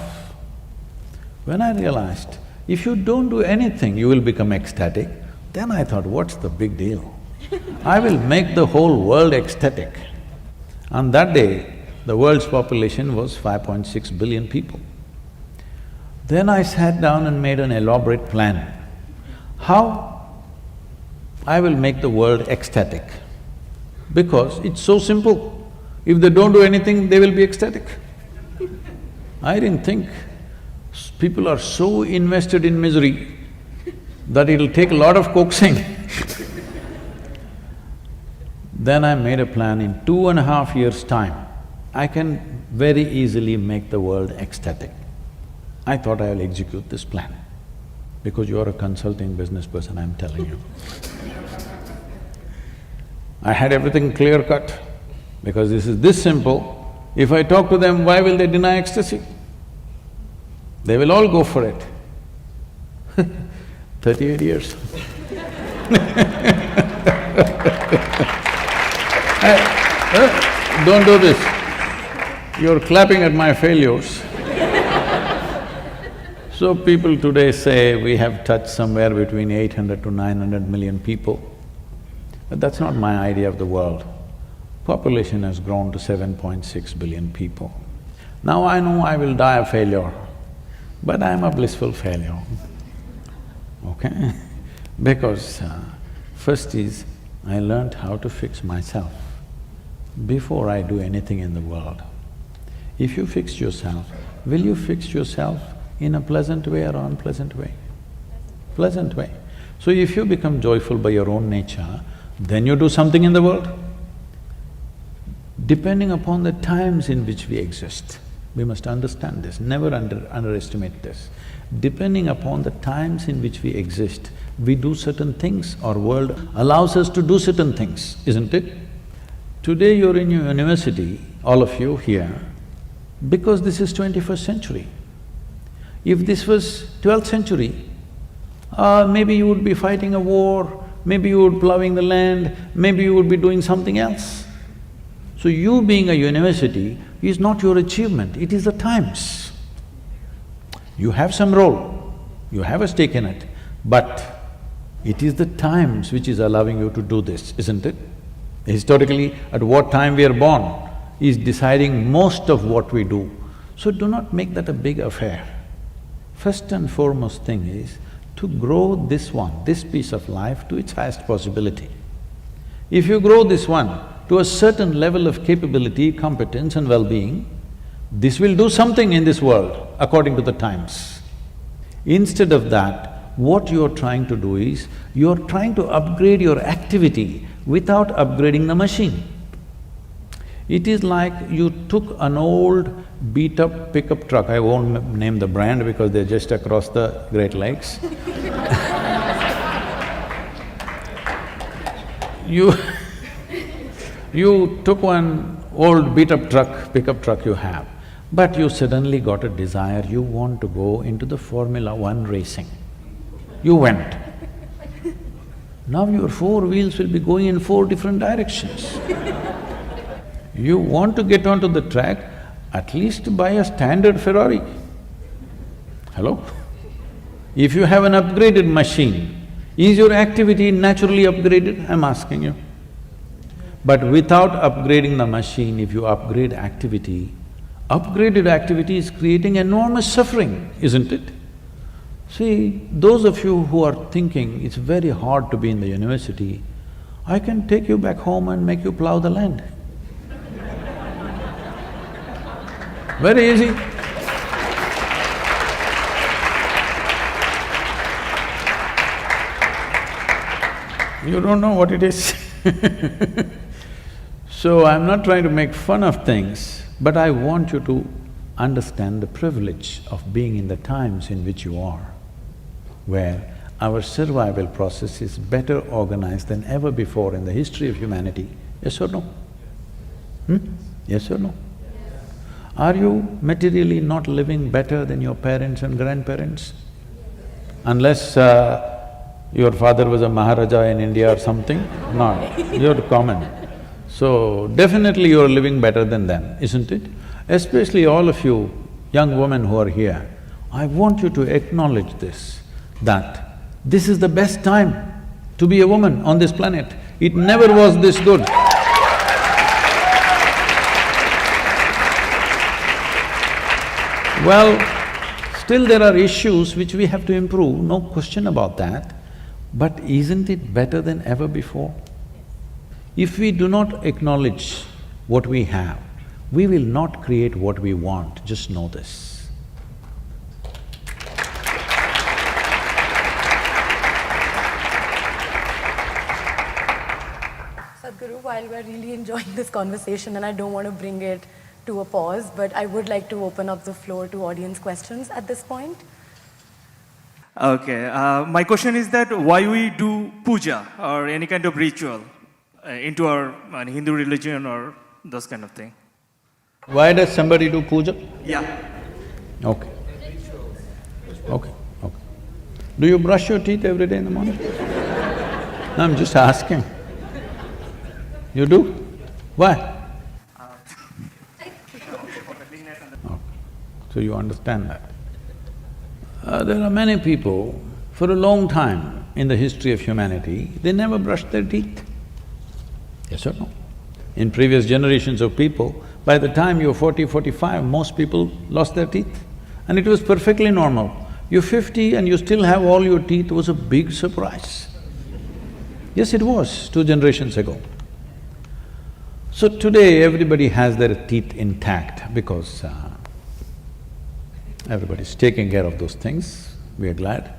When I realized, if you don't do anything, you will become ecstatic, then I thought, what's the big deal? I will make the whole world ecstatic. On that day, the world's population was 5.6 billion people. Then I sat down and made an elaborate plan. How I will make the world ecstatic? Because it's so simple. If they don't do anything, they will be ecstatic. I didn't think people are so invested in misery that it'll take a lot of coaxing. Then I made a plan. In 2.5 years' time, I can very easily make the world ecstatic. I thought I will execute this plan. Because you are a consulting business person, I'm telling you. I had everything clear-cut, because this is this simple. If I talk to them, why will they deny ecstasy? They will all go for it. 38 years. Don't do this. You're clapping at my failures. So people today say we have touched somewhere between 800 to 900 million people. But that's not my idea of the world. Population has grown to 7.6 billion people. Now I know I will die a failure, but I'm a blissful failure, okay? Because first is, I learned how to fix myself before I do anything in the world. If you fix yourself, will you fix yourself in a pleasant way or unpleasant way? Pleasant way. So if you become joyful by your own nature, then you do something in the world. Depending upon the times in which we exist, we must understand this, never underestimate this. Depending upon the times in which we exist, we do certain things, our world allows us to do certain things, isn't it? Today you're in your university, all of you here, because this is 21st century. If this was 12th century, maybe you would be fighting a war, maybe you would be plowing the land, maybe you would be doing something else. So you being a university is not your achievement, it is the times. You have some role, you have a stake in it, but it is the times which is allowing you to do this, isn't it? Historically, at what time we are born is deciding most of what we do. So do not make that a big affair. First and foremost thing is to grow this piece of life to its highest possibility. If you grow this one to a certain level of capability, competence and well-being, this will do something in this world according to the times. Instead of that, what you're trying to do is, you're trying to upgrade your activity without upgrading the machine. It is like you took an old beat-up pickup truck, I won't name the brand because they're just across the Great Lakes. You took one old beat-up pickup truck you have, but you suddenly got a desire, you want to go into the Formula 1 racing. You went. Now your four wheels will be going in four different directions. You want to get onto the track, at least buy a standard Ferrari. Hello? If you have an upgraded machine, is your activity naturally upgraded? I'm asking you. But without upgrading the machine, if you upgrade activity, upgraded activity is creating enormous suffering, isn't it? See, those of you who are thinking it's very hard to be in the university, I can take you back home and make you plow the land. Very easy. You don't know what it is. So I'm not trying to make fun of things, but I want you to understand the privilege of being in the times in which you are, where our survival process is better organized than ever before in the history of humanity. Yes or no? Yes or no? Are you materially not living better than your parents and grandparents? Unless your father was a Maharaja in India or something? No, you're common. So definitely you're living better than them, isn't it? Especially all of you young women who are here, I want you to acknowledge this, that this is the best time to be a woman on this planet. It never was this good. Well, still there are issues which we have to improve, no question about that. But isn't it better than ever before? If we do not acknowledge what we have, we will not create what we want, just know this. Sadhguru, while we're really enjoying this conversation and I don't want to bring it to a pause, but I would like to open up the floor to audience questions at this point. Okay, my question is that why we do puja or any kind of ritual into our Hindu religion or those kind of thing? Why does somebody do puja? Yeah. Okay. Okay, okay. Do you brush your teeth every day in the morning? No, I'm just asking. You do? Why? Okay. So you understand that. There are many people, for a long time in the history of humanity, they never brushed their teeth. Yes or no? In previous generations of people, by the time you're 40, 45, most people lost their teeth. And it was perfectly normal. You're 50 and you still have all your teeth was a big surprise. Yes, it was 2 generations ago. So today everybody has their teeth intact because everybody's taking care of those things, we are glad,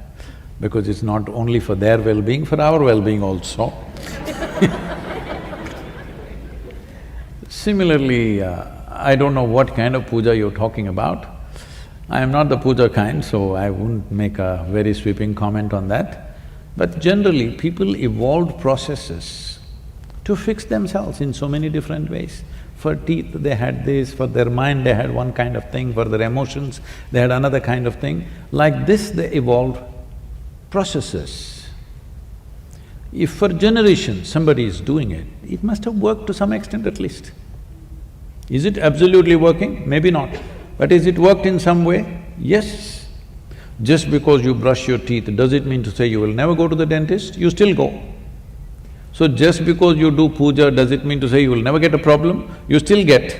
because it's not only for their well-being, for our well-being also. Similarly, I don't know what kind of puja you're talking about. I am not the puja kind, so I wouldn't make a very sweeping comment on that. But generally, people evolved processes to fix themselves in so many different ways. For teeth, they had this, for their mind, they had one kind of thing, for their emotions, they had another kind of thing. Like this, they evolved processes. If for generations somebody is doing it, it must have worked to some extent at least. Is it absolutely working? Maybe not. But is it worked in some way? Yes. Just because you brush your teeth, does it mean to say you will never go to the dentist? You still go. So just because you do puja, does it mean to say you will never get a problem? You still get.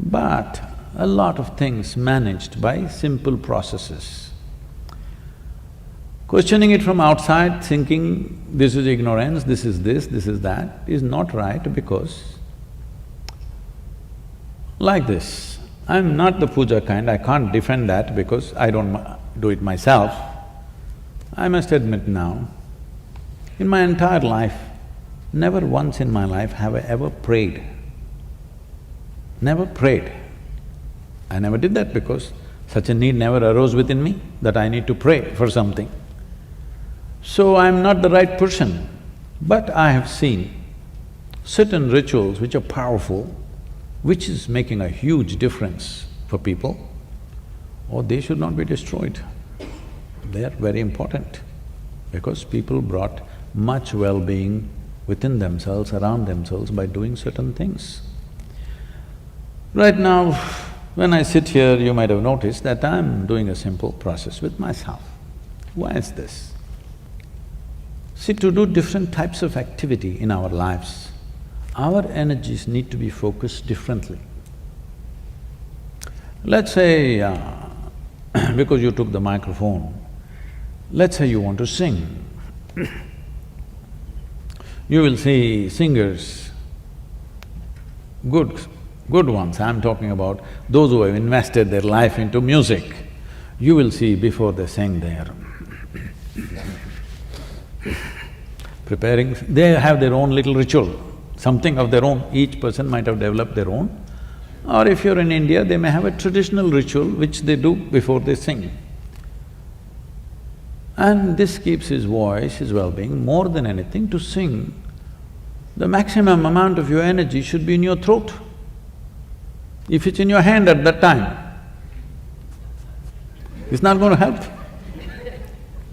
But a lot of things managed by simple processes. Questioning it from outside, thinking this is ignorance, this is this, this is that, is not right because like this, I'm not the puja kind, I can't defend that because I don't do it myself. I must admit now, in my entire life, never once in my life have I ever prayed. Never prayed. I never did that because such a need never arose within me that I need to pray for something. So I'm not the right person, but I have seen certain rituals which are powerful, which is making a huge difference for people, or they should not be destroyed. They are very important because people brought much well-being within themselves, around themselves by doing certain things. Right now, when I sit here, you might have noticed that I'm doing a simple process with myself. Why is this? See, to do different types of activity in our lives, our energies need to be focused differently. Let's say, because you took the microphone, let's say you want to sing. You will see singers, good ones, I'm talking about those who have invested their life into music. You will see before they sing there, preparing, they have their own little ritual, something of their own, each person might have developed their own. Or if you're in India, they may have a traditional ritual which they do before they sing. And this keeps his voice, his well-being, more than anything to sing. The maximum amount of your energy should be in your throat. If it's in your hand at that time, it's not going to help.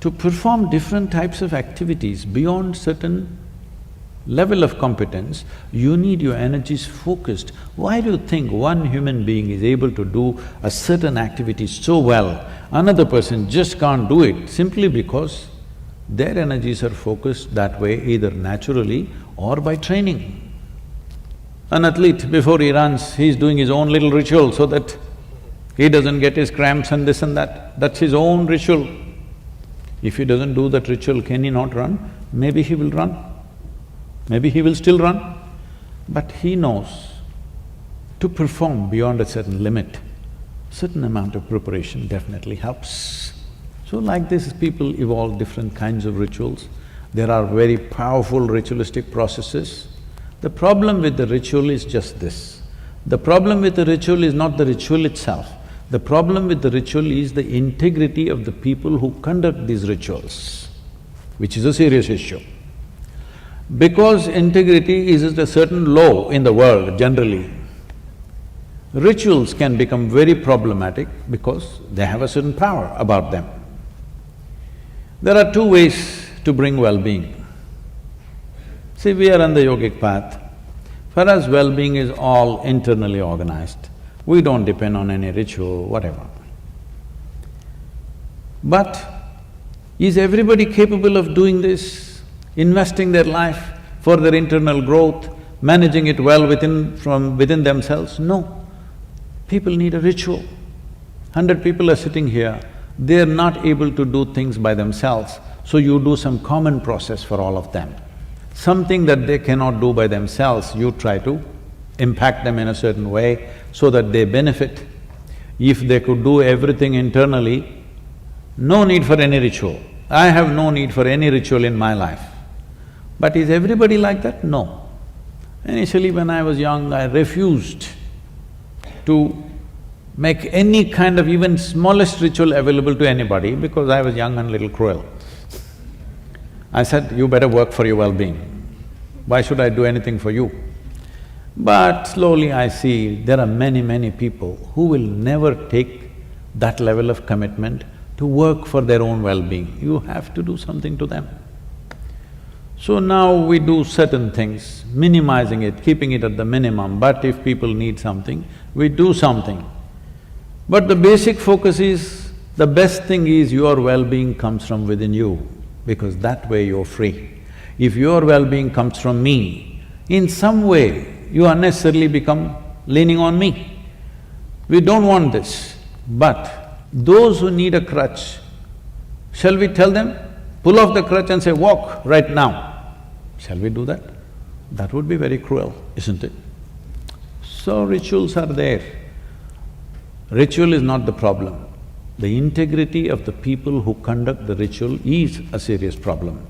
To perform different types of activities beyond certain level of competence, you need your energies focused. Why do you think one human being is able to do a certain activity so well, another person just can't do it? Simply because their energies are focused that way either naturally or by training. An athlete, before he runs, he's doing his own little ritual so that He doesn't get his cramps and this and that. That's his own ritual. If he doesn't do that ritual, can he not run? Maybe he will run. Maybe he will still run. But he knows to perform beyond a certain limit, certain amount of preparation definitely helps. So like this, people evolve different kinds of rituals. There are very powerful ritualistic processes. The problem with the ritual is just this. The problem with the ritual is not the ritual itself. The problem with the ritual is the integrity of the people who conduct these rituals, which is a serious issue. Because integrity is at a certain low in the world generally, rituals can become very problematic because they have a certain power about them. There are two ways to bring well-being. See, we are on the yogic path. For us, well-being is all internally organized. We don't depend on any ritual, whatever. But is everybody capable of doing this, investing their life for their internal growth, managing it well from within themselves? No. People need a ritual. 100 people are sitting here, they're not able to do things by themselves, so you do some common process for all of them. Something that they cannot do by themselves, you try to impact them in a certain way so that they benefit. If they could do everything internally, no need for any ritual. I have no need for any ritual in my life. But is everybody like that? No. Initially when I was young, I refused to make any kind of even smallest ritual available to anybody because I was young and little cruel. I said, you better work for your well-being. Why should I do anything for you? But slowly I see there are many people who will never take that level of commitment to work for their own well-being. You have to do something to them. So now we do certain things, minimizing it, keeping it at the minimum, but if people need something, we do something. But the basic focus is, the best thing is your well-being comes from within you, because that way you're free. If your well-being comes from me, in some way you unnecessarily become leaning on me. We don't want this. But those who need a crutch, shall we tell them, pull off the crutch and say, walk right now? Shall we do that? That would be very cruel, isn't it? So rituals are there. Ritual is not the problem. The integrity of the people who conduct the ritual is a serious problem.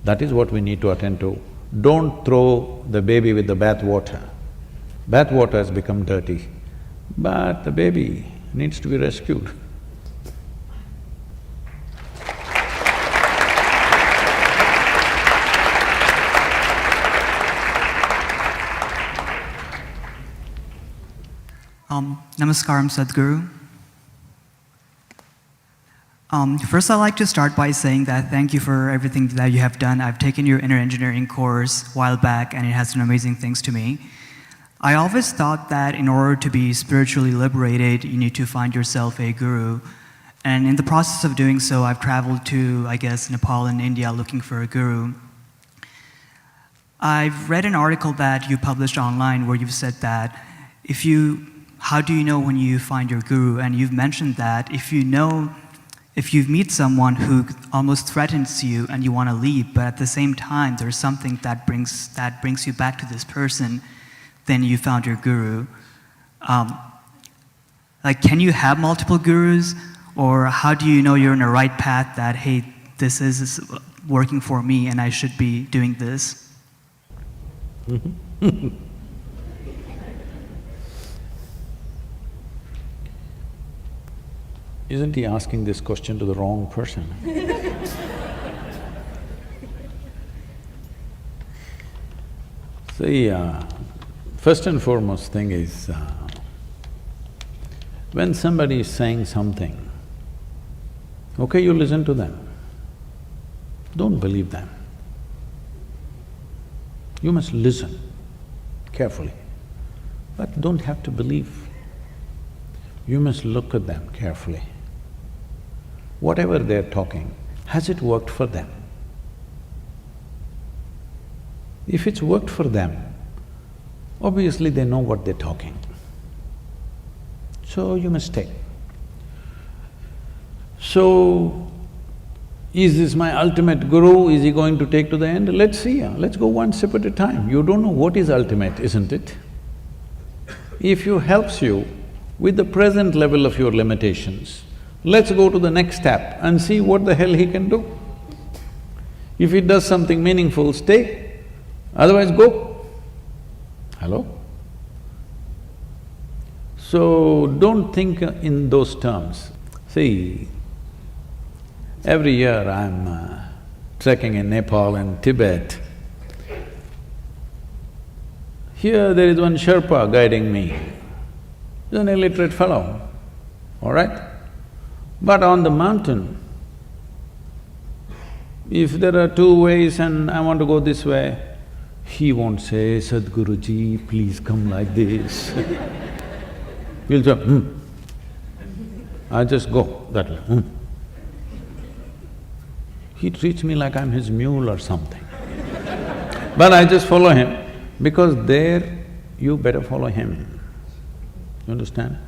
That is what we need to attend to. Don't throw the baby with the bath water. Bath water has become dirty, but the baby needs to be rescued. Namaskaram, Sadhguru. First, I'd like to start by saying that thank you for everything that you have done. I've taken your inner engineering course a while back, and it has done amazing things to me. I always thought that in order to be spiritually liberated, you need to find yourself a guru. And in the process of doing so, I've traveled to, I guess, Nepal and India looking for a guru. I've read an article that you published online where you've said that how do you know when you find your guru? And you've mentioned that if you meet someone who almost threatens you and you want to leave, but at the same time there's something that brings you back to this person, then you found your guru. Like, can you have multiple gurus, or how do you know you're in the right path that, hey, this is working for me and I should be doing this? Isn't he asking this question to the wrong person? See, first and foremost thing is, when somebody is saying something, okay, you listen to them. Don't believe them. You must listen carefully, but don't have to believe. You must look at them carefully. Whatever they're talking, has it worked for them? If it's worked for them, obviously they know what they're talking. So you must stay. So, is this my ultimate guru? Is he going to take to the end? Let's see, let's go one step at a time. You don't know what is ultimate, isn't it? If he helps you with the present level of your limitations, let's go to the next step and see what the hell he can do. If he does something meaningful, stay, otherwise go. Hello? So, don't think in those terms. See, every year I'm trekking in Nepal and Tibet. Here there is one Sherpa guiding me. He's an illiterate fellow, all right? But on the mountain, if there are two ways and I want to go this way, he won't say, Sadhguruji, please come like this. He'll say, I just go that way, He treats me like I'm his mule or something. But I just follow him, because there you better follow him. You understand?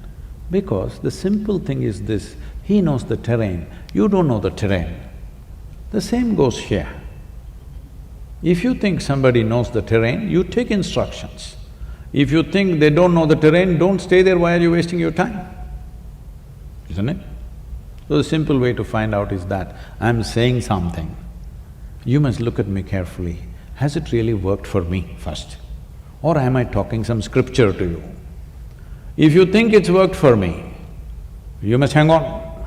Because the simple thing is this, he knows the terrain, you don't know the terrain. The same goes here. If you think somebody knows the terrain, you take instructions. If you think they don't know the terrain, don't stay there, why are you wasting your time? Isn't it? So the simple way to find out is that, I'm saying something, you must look at me carefully. Has it really worked for me first? Or am I talking some scripture to you? If you think it's worked for me, you must hang on.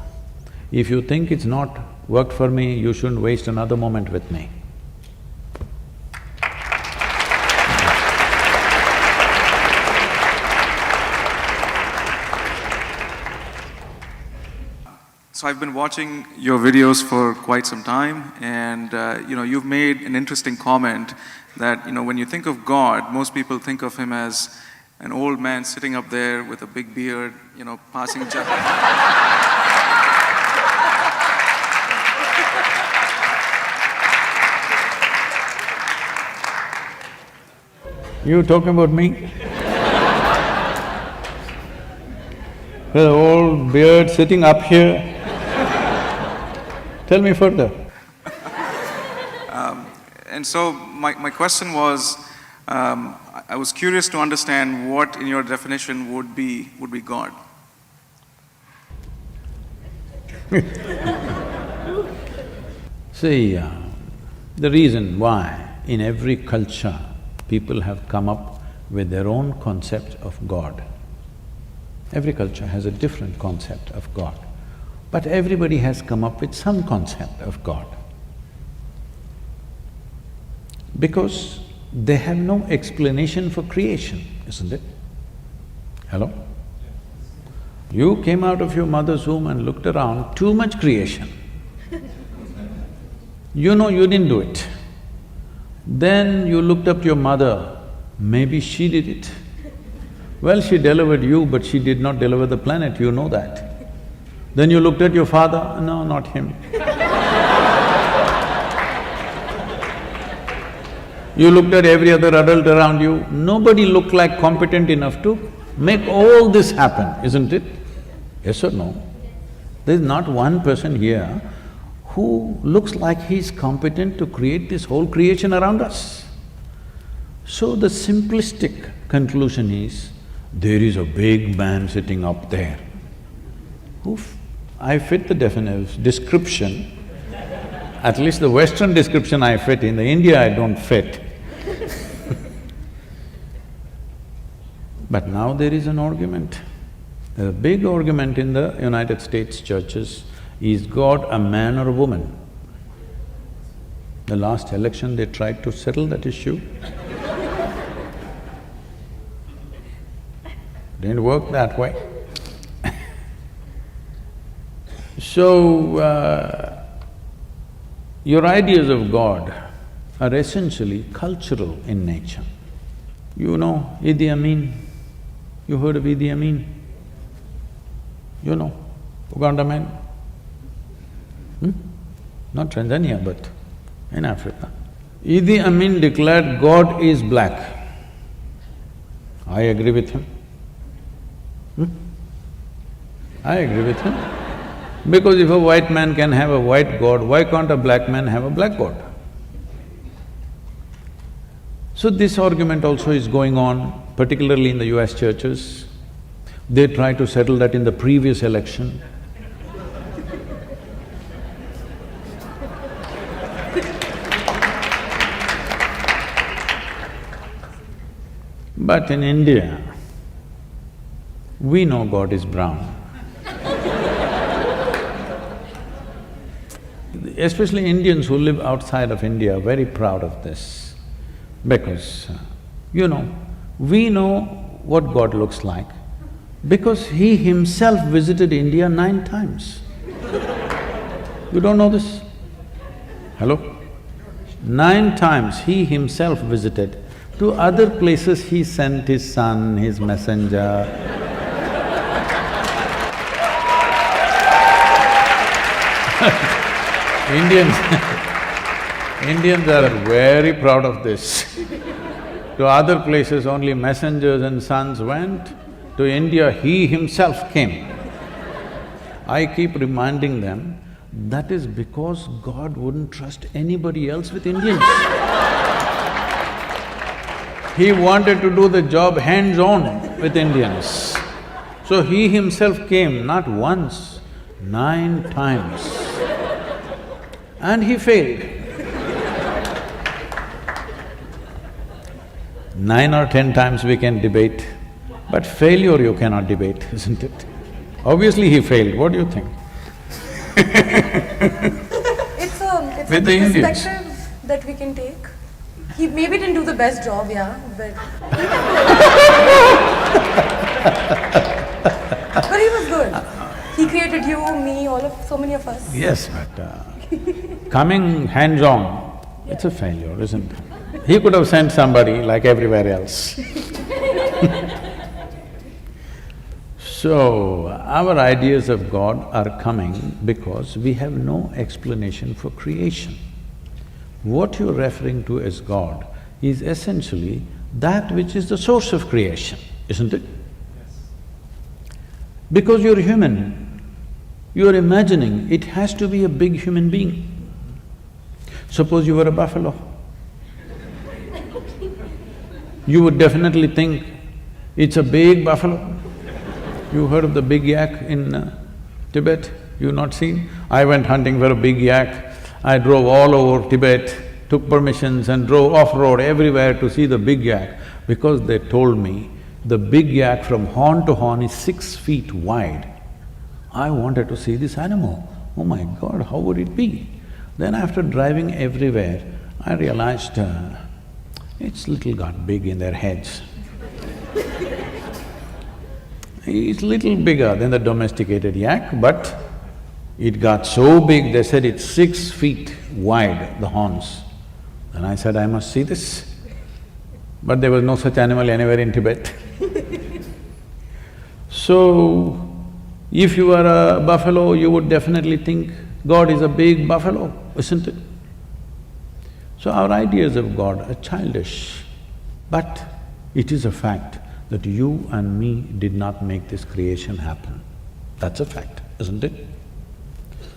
If you think it's not worked for me, you shouldn't waste another moment with me. So I've been watching your videos for quite some time, and you've made an interesting comment that when you think of God, most people think of him as an old man sitting up there with a big beard, passing You talking about me? The old beard sitting up here. Tell me further. And so my question was, I was curious to understand what in your definition would be God. See, the reason why in every culture people have come up with their own concept of God. Every culture has a different concept of God, but everybody has come up with some concept of God. Because they have no explanation for creation, isn't it? Hello? You came out of your mother's womb and looked around, too much creation. You know you didn't do it. Then you looked up to your mother, maybe she did it. Well, she delivered you, but she did not deliver the planet, you know that. Then you looked at your father, no, not him. You looked at every other adult around you, nobody looked like competent enough to make all this happen, isn't it? Yes or no? There's not one person here who looks like he's competent to create this whole creation around us. So the simplistic conclusion is, there is a big man sitting up there. I fit the description, at least the Western description I fit, in the India I don't fit. But now there is an argument. There's a big argument in the United States churches, is God a man or a woman? The last election they tried to settle that issue. Didn't work that way. So, your ideas of God are essentially cultural in nature. You know Idi Amin? You heard of Idi Amin? You know, Uganda man? Not Tanzania, but in Africa. Idi Amin declared God is black. I agree with him. I agree with him. Because if a white man can have a white god, why can't a black man have a black god? So this argument also is going on, particularly in the US churches. They tried to settle that in the previous election. But in India, we know God is brown. Especially Indians who live outside of India are very proud of this because, we know what God looks like because He Himself visited India 9 times. You don't know this? Hello? 9 times He Himself visited. To other places He sent His son, His messenger. Indians are very proud of this. To other places only messengers and sons went, to India He Himself came. I keep reminding them, that is because God wouldn't trust anybody else with Indians. He wanted to do the job hands-on with Indians. So He Himself came not once, 9 times. And He failed. 9 or 10 times we can debate, but failure you cannot debate, isn't it? Obviously He failed, what do you think? It's a With the Indians. perspective that we can take. He maybe didn't do the best job, yeah, but but he was good. He created you, me, so many of us. Yes, but coming hands-on, it's a failure, isn't it? He could have sent somebody like everywhere else. So, our ideas of God are coming because we have no explanation for creation. What you're referring to as God is essentially that which is the source of creation, isn't it? Yes. Because you're human, you're imagining it has to be a big human being. Suppose you were a buffalo. You would definitely think it's a big buffalo. You heard of the big yak in Tibet? You not seen? I went hunting for a big yak. I drove all over Tibet, took permissions and drove off-road everywhere to see the big yak because they told me the big yak from horn to horn is 6 feet wide. I wanted to see this animal. Oh my God, how would it be? Then after driving everywhere, I realized it's little got big in their heads. It's little bigger than the domesticated yak, but it got so big, they said it's 6 feet wide, the horns. Then I said, I must see this. But there was no such animal anywhere in Tibet. So, if you were a buffalo, you would definitely think God is a big buffalo, isn't it? So our ideas of God are childish, but it is a fact that you and me did not make this creation happen. That's a fact, isn't it?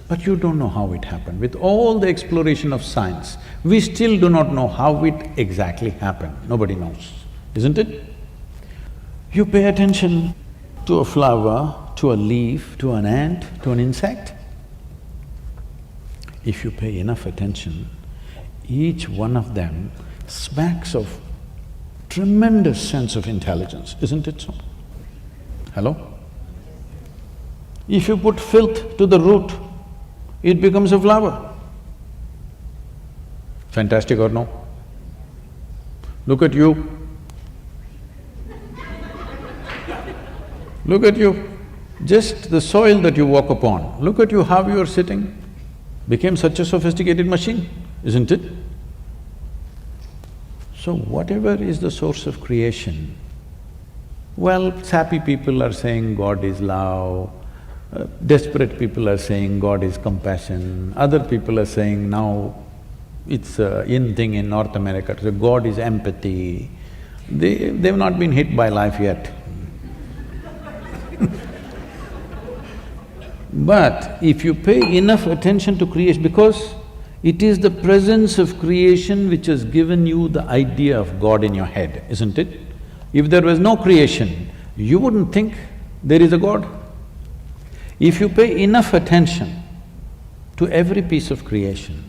But you don't know how it happened. With all the exploration of science, we still do not know how it exactly happened. Nobody knows, isn't it? You pay attention to a flower, to a leaf, to an ant, to an insect. If you pay enough attention, each one of them smacks of tremendous sense of intelligence, isn't it so? Hello? If you put filth to the root, it becomes a flower. Fantastic or no? Look at you. Look at you. Just the soil that you walk upon, look at you how you are sitting, became such a sophisticated machine, isn't it? So whatever is the source of creation, well, sappy people are saying God is love, desperate people are saying God is compassion, other people are saying now it's a in thing in North America, so God is empathy. They've not been hit by life yet. But if you pay enough attention to creation, because it is the presence of creation which has given you the idea of God in your head, isn't it? If there was no creation, you wouldn't think there is a God. If you pay enough attention to every piece of creation,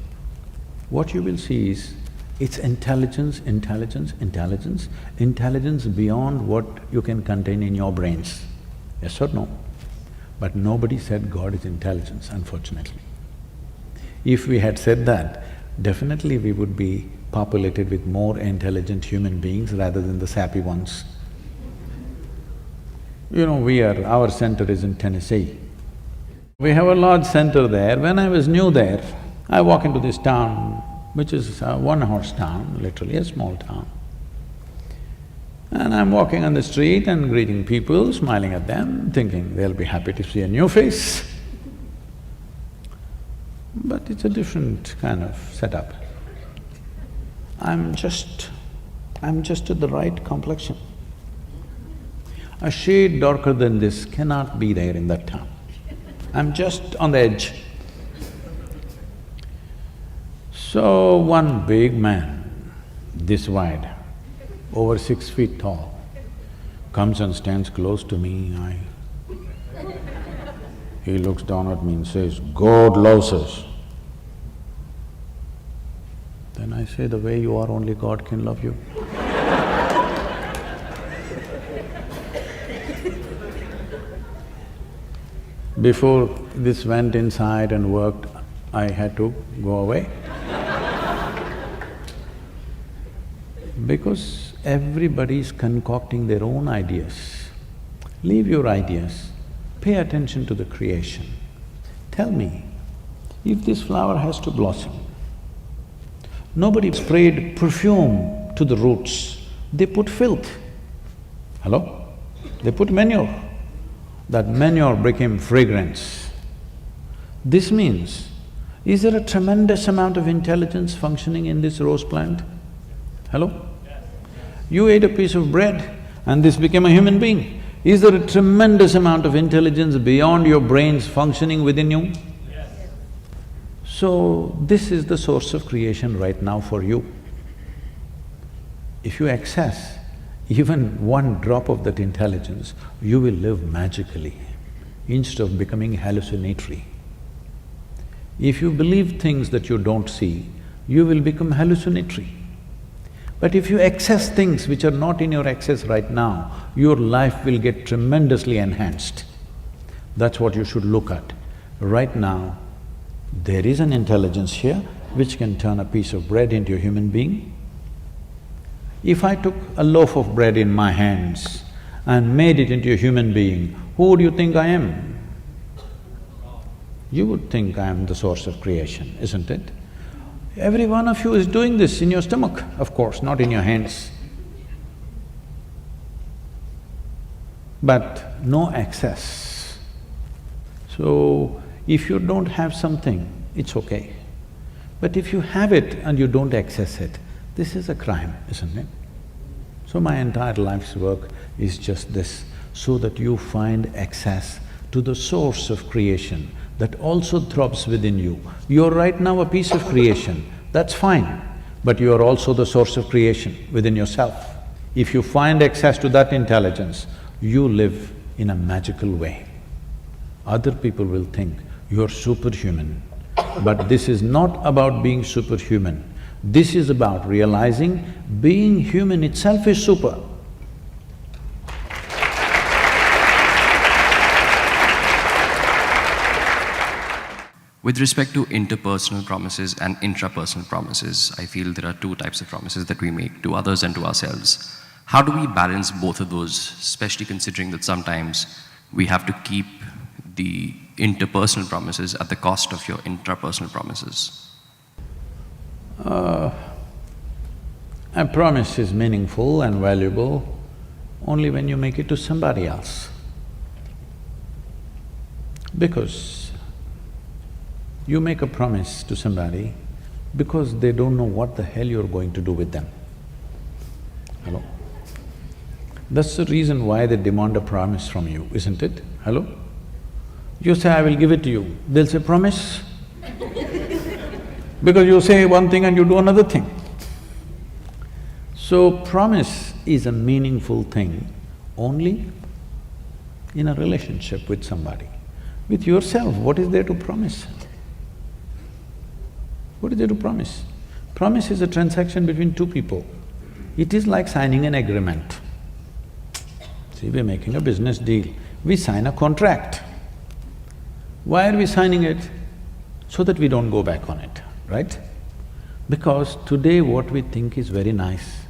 what you will see is it's intelligence, intelligence, intelligence, intelligence beyond what you can contain in your brains. Yes or no? But nobody said God is intelligence, unfortunately. If we had said that, definitely we would be populated with more intelligent human beings rather than the sappy ones. You know, our center is in Tennessee. We have a large center there. When I was new there, I walk into this town, which is a one-horse town, literally a small town. And I'm walking on the street and greeting people, smiling at them, thinking they'll be happy to see a new face. But it's a different kind of setup. I'm just at the right complexion. A shade darker than this cannot be there in that town. I'm just on the edge. So one big man, this wide, over 6 feet tall, comes and stands close to me. He looks down at me and says, "God loves us." Then I say, "The way you are, only God can love you." Before this went inside and worked, I had to go away. Because everybody is concocting their own ideas. Leave your ideas, pay attention to the creation. Tell me, if this flower has to blossom, nobody sprayed perfume to the roots, they put filth. Hello? They put manure. That manure became fragrance. This means, is there a tremendous amount of intelligence functioning in this rose plant? Hello? Yes. You ate a piece of bread and this became a human being. Is there a tremendous amount of intelligence beyond your brains functioning within you? Yes. So, this is the source of creation right now for you. If you access even one drop of that intelligence, you will live magically instead of becoming hallucinatory. If you believe things that you don't see, you will become hallucinatory. But if you access things which are not in your access right now, your life will get tremendously enhanced. That's what you should look at. Right now, there is an intelligence here which can turn a piece of bread into a human being. If I took a loaf of bread in my hands and made it into a human being, who would you think I am? You would think I am the source of creation, isn't it? Every one of you is doing this in your stomach, of course, not in your hands. But no access. So, if you don't have something, it's okay. But if you have it and you don't access it, this is a crime, isn't it? So my entire life's work is just this, so that you find access to the source of creation that also throbs within you. You're right now a piece of creation, that's fine, but you are also the source of creation within yourself. If you find access to that intelligence, you live in a magical way. Other people will think you're superhuman, but this is not about being superhuman. This is about realizing being human itself is super. With respect to interpersonal promises and intrapersonal promises, I feel there are two types of promises that we make to others and to ourselves. How do we balance both of those, especially considering that sometimes we have to keep the interpersonal promises at the cost of your intrapersonal promises? A promise is meaningful and valuable only when you make it to somebody else. Because you make a promise to somebody because they don't know what the hell you're going to do with them. Hello? That's the reason why they demand a promise from you, isn't it? Hello? You say, I will give it to you. They'll say, promise? Because you say one thing and you do another thing. So promise is a meaningful thing only in a relationship with somebody. With yourself, what is there to promise? What is there to promise? Promise is a transaction between two people. It is like signing an agreement. See, we're making a business deal. We sign a contract. Why are we signing it? So that we don't go back on it, right? Because today what we think is very nice,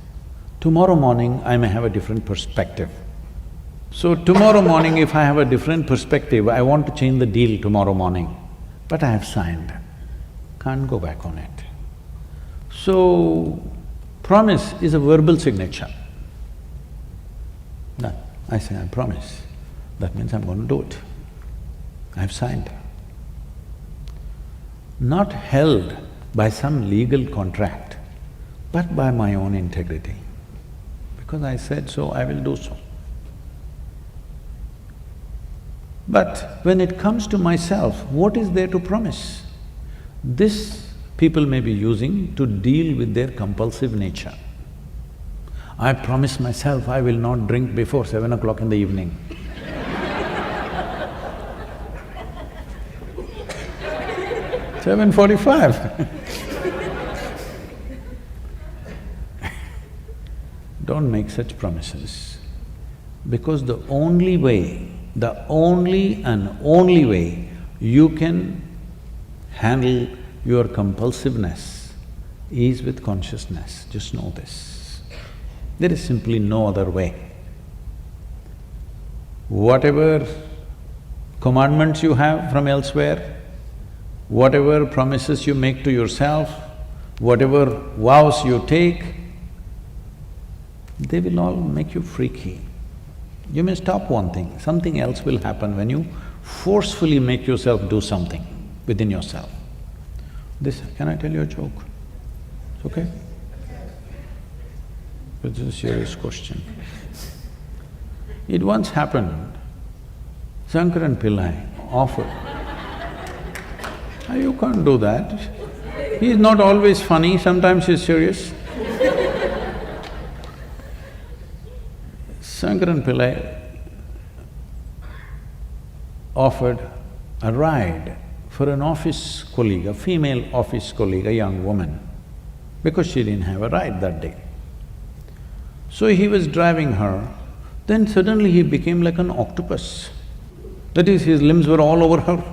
tomorrow morning I may have a different perspective. So tomorrow morning if I have a different perspective, I want to change the deal tomorrow morning, but I have signed, can't go back on it. So, promise is a verbal signature. Done. I say, I promise. That means I'm going to do it. I've signed. Not held by some legal contract, but by my own integrity. Because I said so, I will do so. But when it comes to myself, what is there to promise? This people may be using to deal with their compulsive nature. I promise myself I will not drink before 7 o'clock in the evening. 7:45. Don't make such promises, because the only way, the only and only way you can handle your compulsiveness is with consciousness, just know this. There is simply no other way. Whatever commandments you have from elsewhere, whatever promises you make to yourself, whatever vows you take, they will all make you freaky. You may stop one thing, something else will happen when you forcefully make yourself do something within yourself. Can I tell you a joke? It's okay? It's a serious question. It once happened, Shankaran Pillai offered. You can't do that. He's not always funny, sometimes he's serious. Shankaran Pillai offered a ride for an office colleague, a female office colleague, a young woman, because she didn't have a ride that day. So he was driving her, then suddenly he became like an octopus. That is, his limbs were all over her.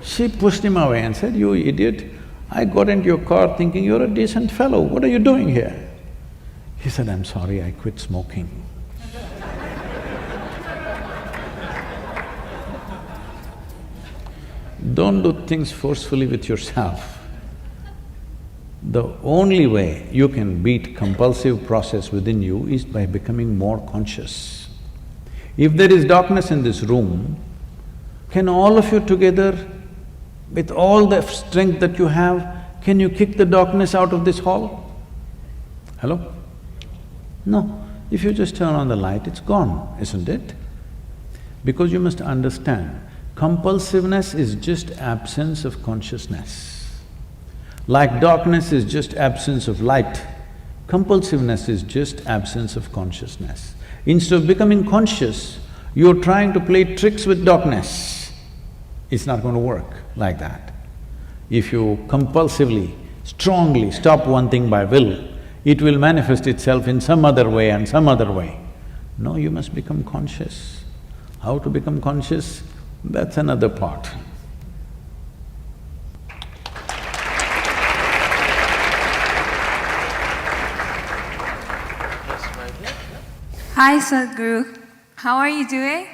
She pushed him away and said, "You idiot, I got into your car thinking you're a decent fellow, what are you doing here?" He said, "I'm sorry, I quit smoking." Don't do things forcefully with yourself. The only way you can beat compulsive process within you is by becoming more conscious. If there is darkness in this room, can all of you together, with all the strength that you have, can you kick the darkness out of this hall? Hello? No. If you just turn on the light, it's gone, isn't it? Because you must understand, compulsiveness is just absence of consciousness. Like darkness is just absence of light, compulsiveness is just absence of consciousness. Instead of becoming conscious, you're trying to play tricks with darkness. It's not going to work like that. If you compulsively, strongly stop one thing by will, it will manifest itself in some other way and some other way. No, you must become conscious. How to become conscious? That's another part. Hi Sadhguru, how are you doing?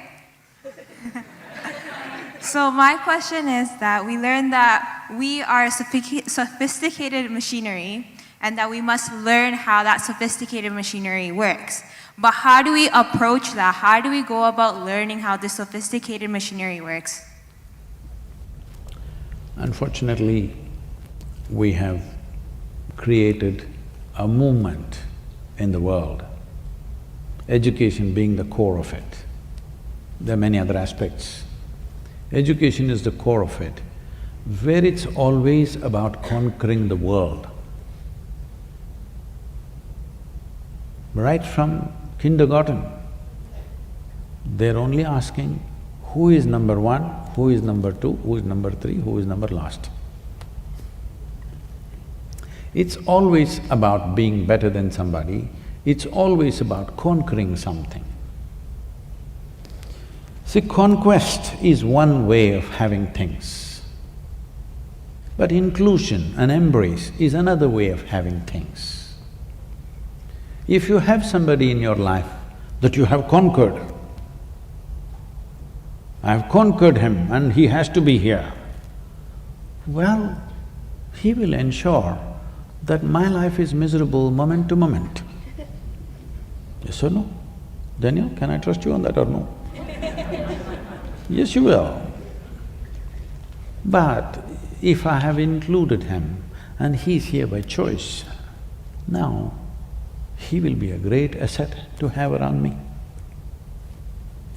So my question is that we learned that we are sophisticated machinery and that we must learn how that sophisticated machinery works. But how do we approach that? How do we go about learning how this sophisticated machinery works? Unfortunately, we have created a movement in the world, education being the core of it. There are many other aspects, Education is the core of it, where it's always about conquering the world. Right from kindergarten, they're only asking who is number one, who is number two, who is number three, who is number last. It's always about being better than somebody, it's always about conquering something. See, conquest is one way of having things, but inclusion and embrace is another way of having things. If you have somebody in your life that you have conquered, I've conquered him and he has to be here, well, he will ensure that my life is miserable moment to moment. Yes or no? Daniel, can I trust you on that or no? Yes, you will. But if I have included him and he's here by choice, now he will be a great asset to have around me.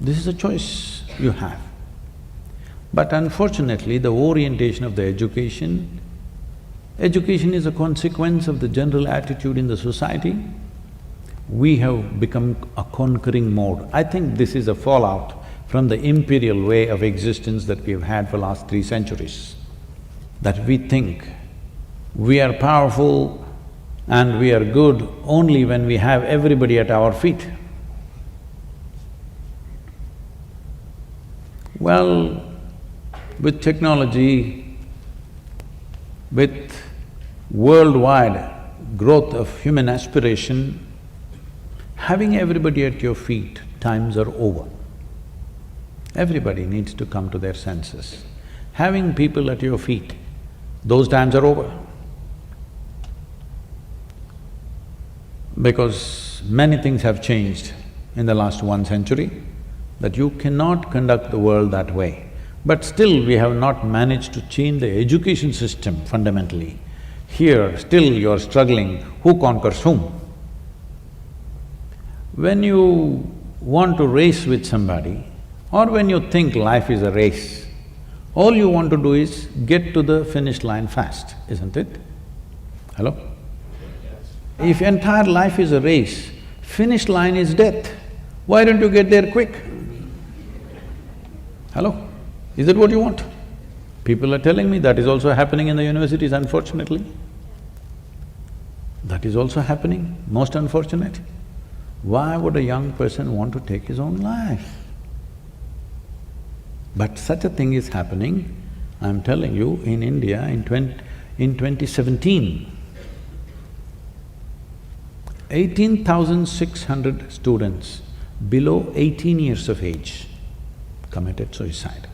This is a choice you have. But unfortunately, the orientation of the education is a consequence of the general attitude in the society. We have become a conquering mode. I think this is a fallout from the imperial way of existence that we've had for the last 3 centuries. That we think we are powerful and we are good only when we have everybody at our feet. Well, with technology, with worldwide growth of human aspiration, having everybody at your feet, times are over. Everybody needs to come to their senses. Having people at your feet, those times are over. Because many things have changed in the last 1 century, that you cannot conduct the world that way. But still we have not managed to change the education system fundamentally. Here, still you're struggling, who conquers whom? When you want to race with somebody, or when you think life is a race, all you want to do is get to the finish line fast, isn't it? Hello? If entire life is a race, finish line is death, why don't you get there quick? Hello? Is that what you want? People are telling me that is also happening in the universities, unfortunately. That is also happening, most unfortunate. Why would a young person want to take his own life? But such a thing is happening, I'm telling you, in India in 2017, 18,600 students below 18 years of age committed suicide,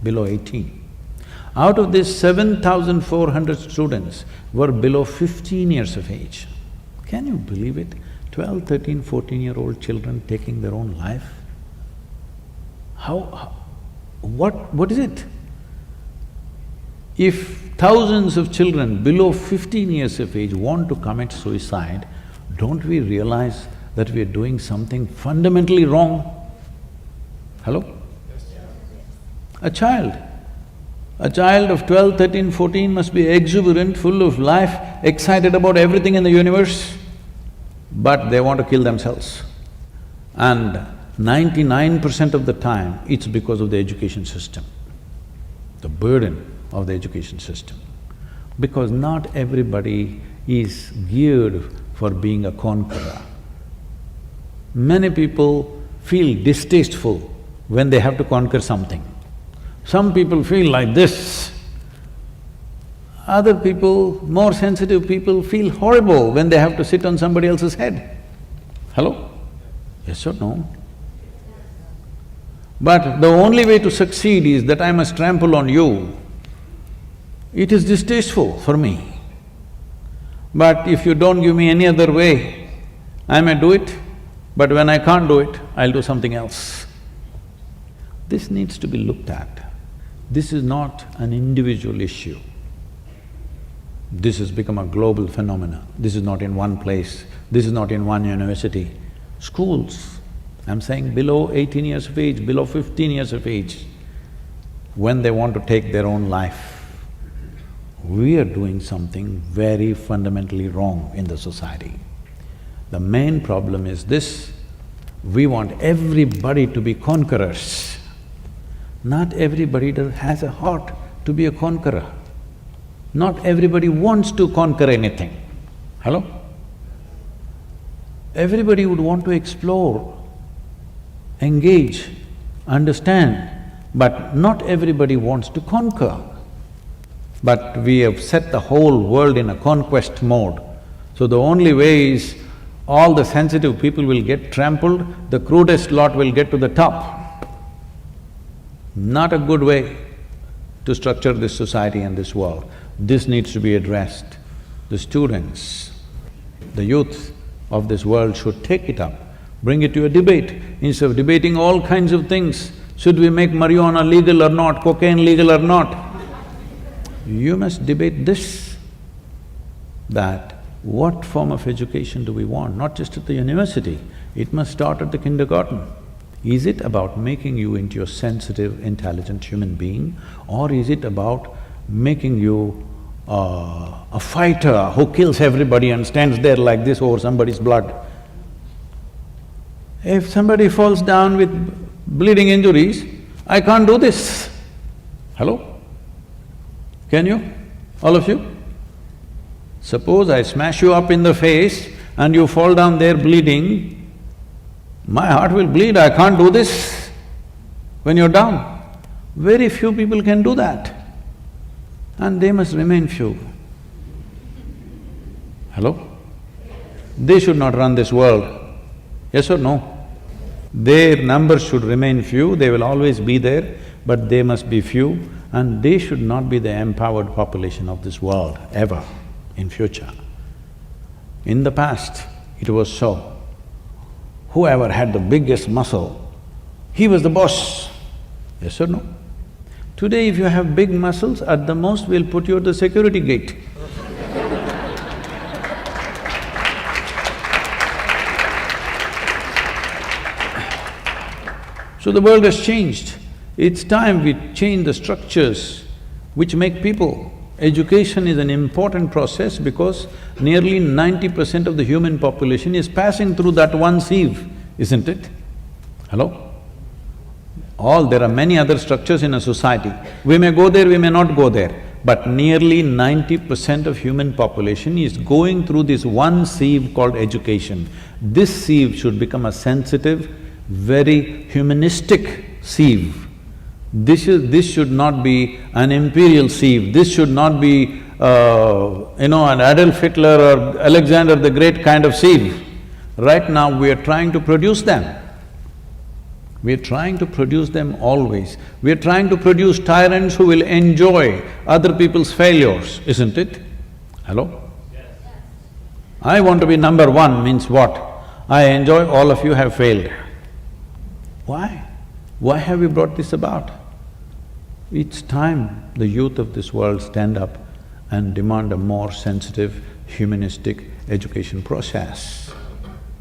below 18. Out of this, 7,400 students were below 15 years of age. Can you believe it? 12, 13, 14-year-old children taking their own life? What is it? If thousands of children below 15 years of age want to commit suicide, don't we realize that we are doing something fundamentally wrong? Hello? A child of 12, 13, 14 must be exuberant, full of life, excited about everything in the universe, but they want to kill themselves. And 99% of the time, it's because of the education system, the burden of the education system. Because not everybody is geared for being a conqueror. Many people feel distasteful when they have to conquer something. Some people feel like this. Other people, more sensitive people, feel horrible when they have to sit on somebody else's head. Hello? Yes or no? But the only way to succeed is that I must trample on you. It is distasteful for me. But if you don't give me any other way, I may do it, but when I can't do it, I'll do something else. This needs to be looked at. This is not an individual issue. This has become a global phenomenon. This is not in one place, this is not in one university. Schools, I'm saying below 18 years of age, below 15 years of age, when they want to take their own life. We are doing something very fundamentally wrong in the society. The main problem is this: we want everybody to be conquerors. Not everybody has a heart to be a conqueror. Not everybody wants to conquer anything. Hello? Everybody would want to explore, engage, understand, but not everybody wants to conquer. But we have set the whole world in a conquest mode. So the only way is all the sensitive people will get trampled, the crudest lot will get to the top. Not a good way to structure this society and this world. This needs to be addressed. The students, the youth of this world should take it up, bring it to a debate. Instead of debating all kinds of things, should we make marijuana legal or not, cocaine legal or not? You must debate this, that what form of education do we want, not just at the university, it must start at the kindergarten. Is it about making you into a sensitive, intelligent human being, or is it about making you a fighter who kills everybody and stands there like this over somebody's blood? If somebody falls down with bleeding injuries, I can't do this. Hello? Can you? All of you? Suppose I smash you up in the face and you fall down there bleeding, my heart will bleed, I can't do this when you're down. Very few people can do that, and they must remain few. Hello? They should not run this world, yes or no? Their numbers should remain few, they will always be there, but they must be few, and they should not be the empowered population of this world, ever, in future. In the past, it was so. Whoever had the biggest muscle, he was the boss, yes or no? Today, if you have big muscles, at the most we'll put you at the security gate. So the world has changed. It's time we change the structures which make people. Education is an important process because nearly 90% of the human population is passing through that one sieve, isn't it? Hello? There are many other structures in a society. We may go there, we may not go there, but nearly 90% of human population is going through this one sieve called education. This sieve should become a sensitive, very humanistic sieve. This should not be an imperial sieve, this should not be, an Adolf Hitler or Alexander the Great kind of sieve. Right now we are trying to produce them. We are trying to produce them always. We are trying to produce tyrants who will enjoy other people's failures, isn't it? Hello? Yes. I want to be number one means what? I enjoy all of you have failed. Why? Why have we brought this about? It's time the youth of this world stand up and demand a more sensitive, humanistic education process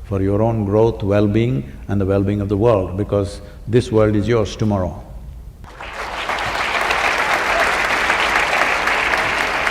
for your own growth, well-being and the well-being of the world, because this world is yours tomorrow.